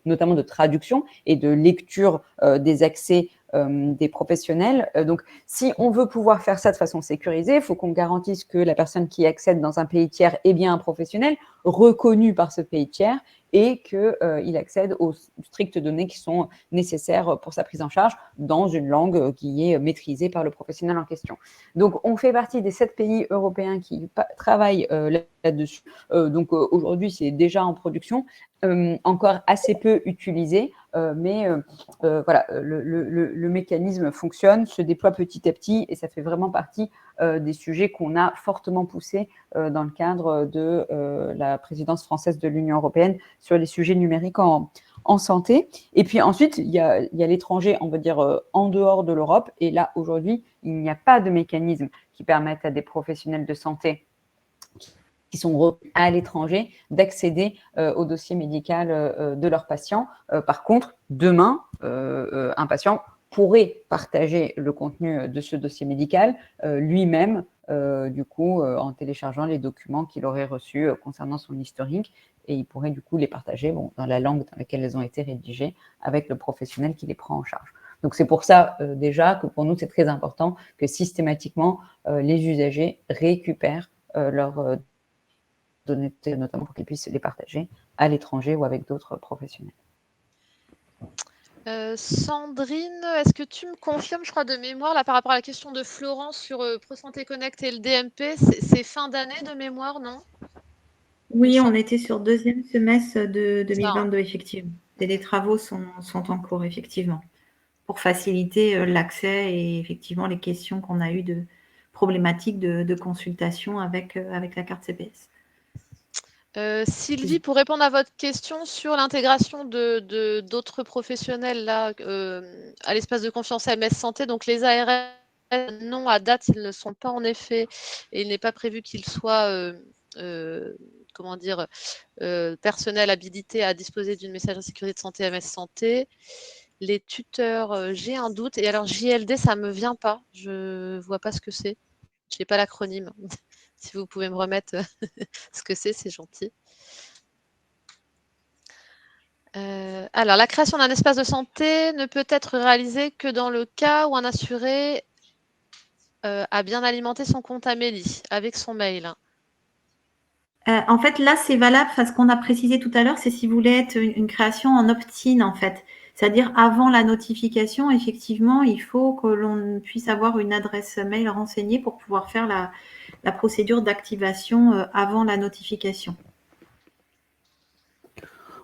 notamment de traduction et de lecture des accès des professionnels. Donc, si on veut pouvoir faire ça de façon sécurisée, il faut qu'on garantisse que la personne qui accède dans un pays tiers est bien un professionnel reconnu par ce pays tiers et qu'il accède aux strictes données qui sont nécessaires pour sa prise en charge dans une langue qui est maîtrisée par le professionnel en question. Donc, on fait partie des 7 pays européens qui travaillent là-dessus. Donc, aujourd'hui, c'est déjà en production, encore assez peu utilisé, mais voilà, le mécanisme fonctionne, se déploie petit à petit et ça fait vraiment partie des sujets qu'on a fortement poussés dans le cadre de la présidence française de l'Union européenne sur les sujets numériques en santé. Et puis ensuite, il y a l'étranger, on va dire, en dehors de l'Europe. Et là, aujourd'hui, il n'y a pas de mécanisme qui permette à des professionnels de santé qui sont à l'étranger, d'accéder au dossier médical de leurs patients. Par contre, demain, un patient pourrait partager le contenu de ce dossier médical lui-même, du coup, en téléchargeant les documents qu'il aurait reçus concernant son historique, et il pourrait du coup les partager dans la langue dans laquelle elles ont été rédigées avec le professionnel qui les prend en charge. Donc c'est pour ça déjà que pour nous, c'est très important que systématiquement, les usagers récupèrent leurs données, notamment pour qu'ils puissent les partager à l'étranger ou avec d'autres professionnels. Sandrine, est-ce que tu me confirmes, je crois de mémoire, là par rapport à la question de Florence sur ProSanté Connect et le DMP, c'est fin d'année de mémoire, non? Oui, on était sur deuxième semestre de 2022, effectivement. Et les travaux sont en cours, effectivement, pour faciliter l'accès et effectivement les questions qu'on a eues de problématiques de consultation avec la carte CPS. Sylvie, pour répondre à votre question sur l'intégration d'autres professionnels là, à l'espace de confiance MS Santé, donc les ARS, non, à date, ils ne sont pas en effet, et il n'est pas prévu qu'ils soient comment dire, personnel habilité à disposer d'une messagerie sécurité de santé MS Santé. Les tuteurs, j'ai un doute. Et alors JLD, ça ne me vient pas. Je ne vois pas ce que c'est. Je n'ai pas l'acronyme. Si vous pouvez me remettre ce que c'est gentil. Alors, la création d'un espace de santé ne peut être réalisée que dans le cas où un assuré a bien alimenté son compte Amélie avec son mail. En fait, là, c'est valable. Ce qu'on a précisé tout à l'heure, c'est si vous voulez être une création en opt-in, en fait. C'est-à-dire, avant la notification, effectivement, il faut que l'on puisse avoir une adresse mail renseignée pour pouvoir faire la procédure d'activation avant la notification.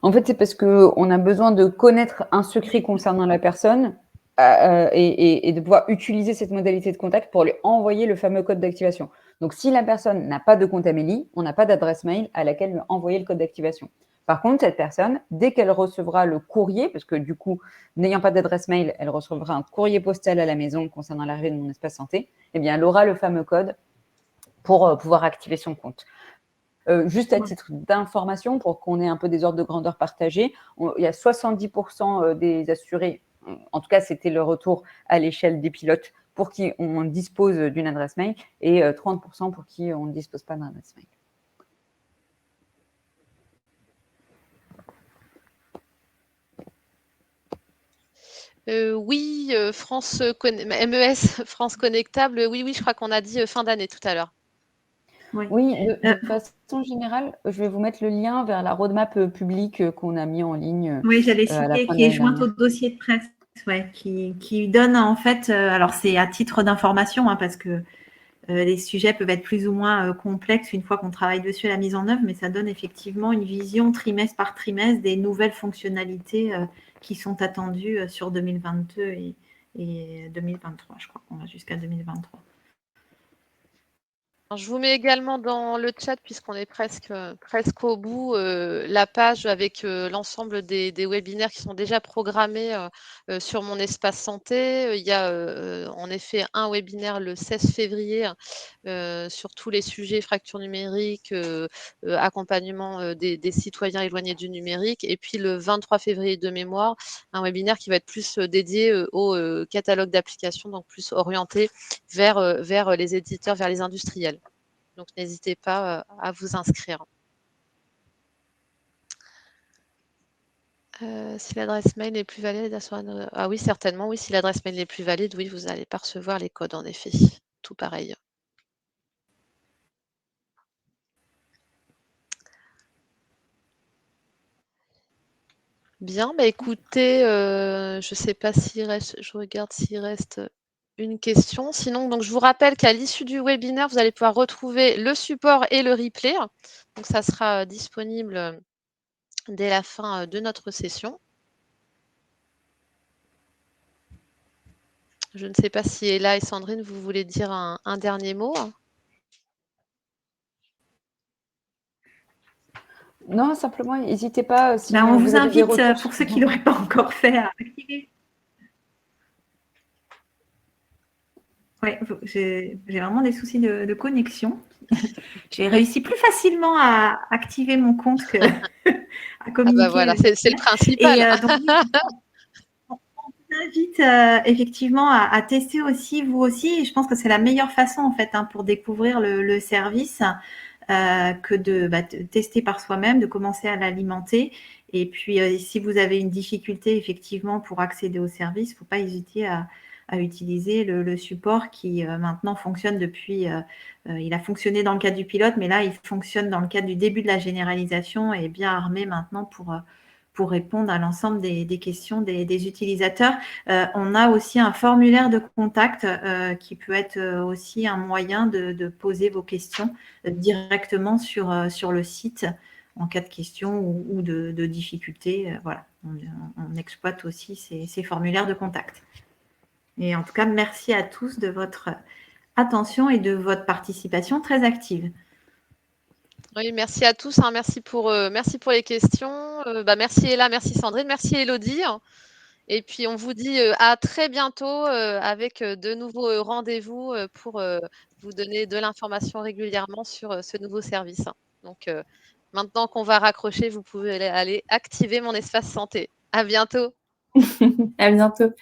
En fait, c'est parce qu'on a besoin de connaître un secret concernant la personne et de pouvoir utiliser cette modalité de contact pour lui envoyer le fameux code d'activation. Donc, si la personne n'a pas de compte Amélie, on n'a pas d'adresse mail à laquelle lui envoyer le code d'activation. Par contre, cette personne, dès qu'elle recevra le courrier, parce que du coup, n'ayant pas d'adresse mail, elle recevra un courrier postal à la maison concernant l'arrivée de Mon Espace Santé, eh bien, elle aura le fameux code pour pouvoir activer son compte. Juste à titre d'information, pour qu'on ait un peu des ordres de grandeur partagés, il y a 70% des assurés, en tout cas c'était le retour à l'échelle des pilotes, pour qui on dispose d'une adresse mail et 30% pour qui on ne dispose pas d'une adresse mail. Oui, MES, France Connectable, oui, je crois qu'on a dit fin d'année tout à l'heure. Oui, de façon générale, je vais vous mettre le lien vers la roadmap publique qu'on a mis en ligne. Oui, j'allais citer, qui est jointe au dossier de presse, qui donne en fait, alors c'est à titre d'information, parce que les sujets peuvent être plus ou moins complexes une fois qu'on travaille dessus à la mise en œuvre, mais ça donne effectivement une vision trimestre par trimestre des nouvelles fonctionnalités qui sont attendues sur 2022 et 2023. Je crois qu'on va jusqu'à 2023. Alors, je vous mets également dans le chat, puisqu'on est presque au bout, la page avec l'ensemble des webinaires qui sont déjà programmés sur mon espace santé. Il y a en effet un webinaire le 16 février sur tous les sujets fracture numérique, accompagnement des citoyens éloignés du numérique. Et puis le 23 février de mémoire, un webinaire qui va être plus dédié au catalogue d'applications, donc plus orienté vers les éditeurs, vers les industriels. Donc, n'hésitez pas à vous inscrire. Si l'adresse mail n'est plus valide, ah oui, certainement, oui, si l'adresse mail n'est plus valide, oui, vous n'allez pas recevoir les codes, en effet. Tout pareil. Bien, bah écoutez, je ne sais pas s'il reste, je regarde s'il reste une question. Sinon, donc, je vous rappelle qu'à l'issue du webinaire, vous allez pouvoir retrouver le support et le replay. Donc, ça sera disponible dès la fin de notre session. Je ne sais pas si Ella et Sandrine, vous voulez dire un dernier mot. Non, simplement, n'hésitez pas. Si On vous avez des invite, retours pour ceux qui ne l'auraient pas encore fait, à activer. Oui, j'ai vraiment des soucis de connexion. J'ai réussi plus facilement à activer mon compte que à communiquer. Ah bah voilà, c'est le principal. Et donc, on vous invite effectivement à tester aussi, vous aussi. Et je pense que c'est la meilleure façon en fait pour découvrir le service que de tester par soi-même, de commencer à l'alimenter. Et puis, si vous avez une difficulté effectivement pour accéder au service, il ne faut pas hésiter à utiliser le support qui maintenant fonctionne depuis, il a fonctionné dans le cadre du pilote, mais là, il fonctionne dans le cadre du début de la généralisation et est bien armé maintenant pour répondre à l'ensemble des questions des utilisateurs. On a aussi un formulaire de contact qui peut être aussi un moyen de poser vos questions directement sur le site en cas de questions ou de difficultés. Voilà, on exploite aussi ces formulaires de contact. Et en tout cas, merci à tous de votre attention et de votre participation très active. Oui, merci à tous. Merci pour les questions. Merci Ella, merci Sandrine, merci Elodie. Et puis, on vous dit à très bientôt avec de nouveaux rendez-vous pour vous donner de l'information régulièrement sur ce nouveau service. Donc, maintenant qu'on va raccrocher, vous pouvez aller activer mon espace santé. À bientôt. À bientôt.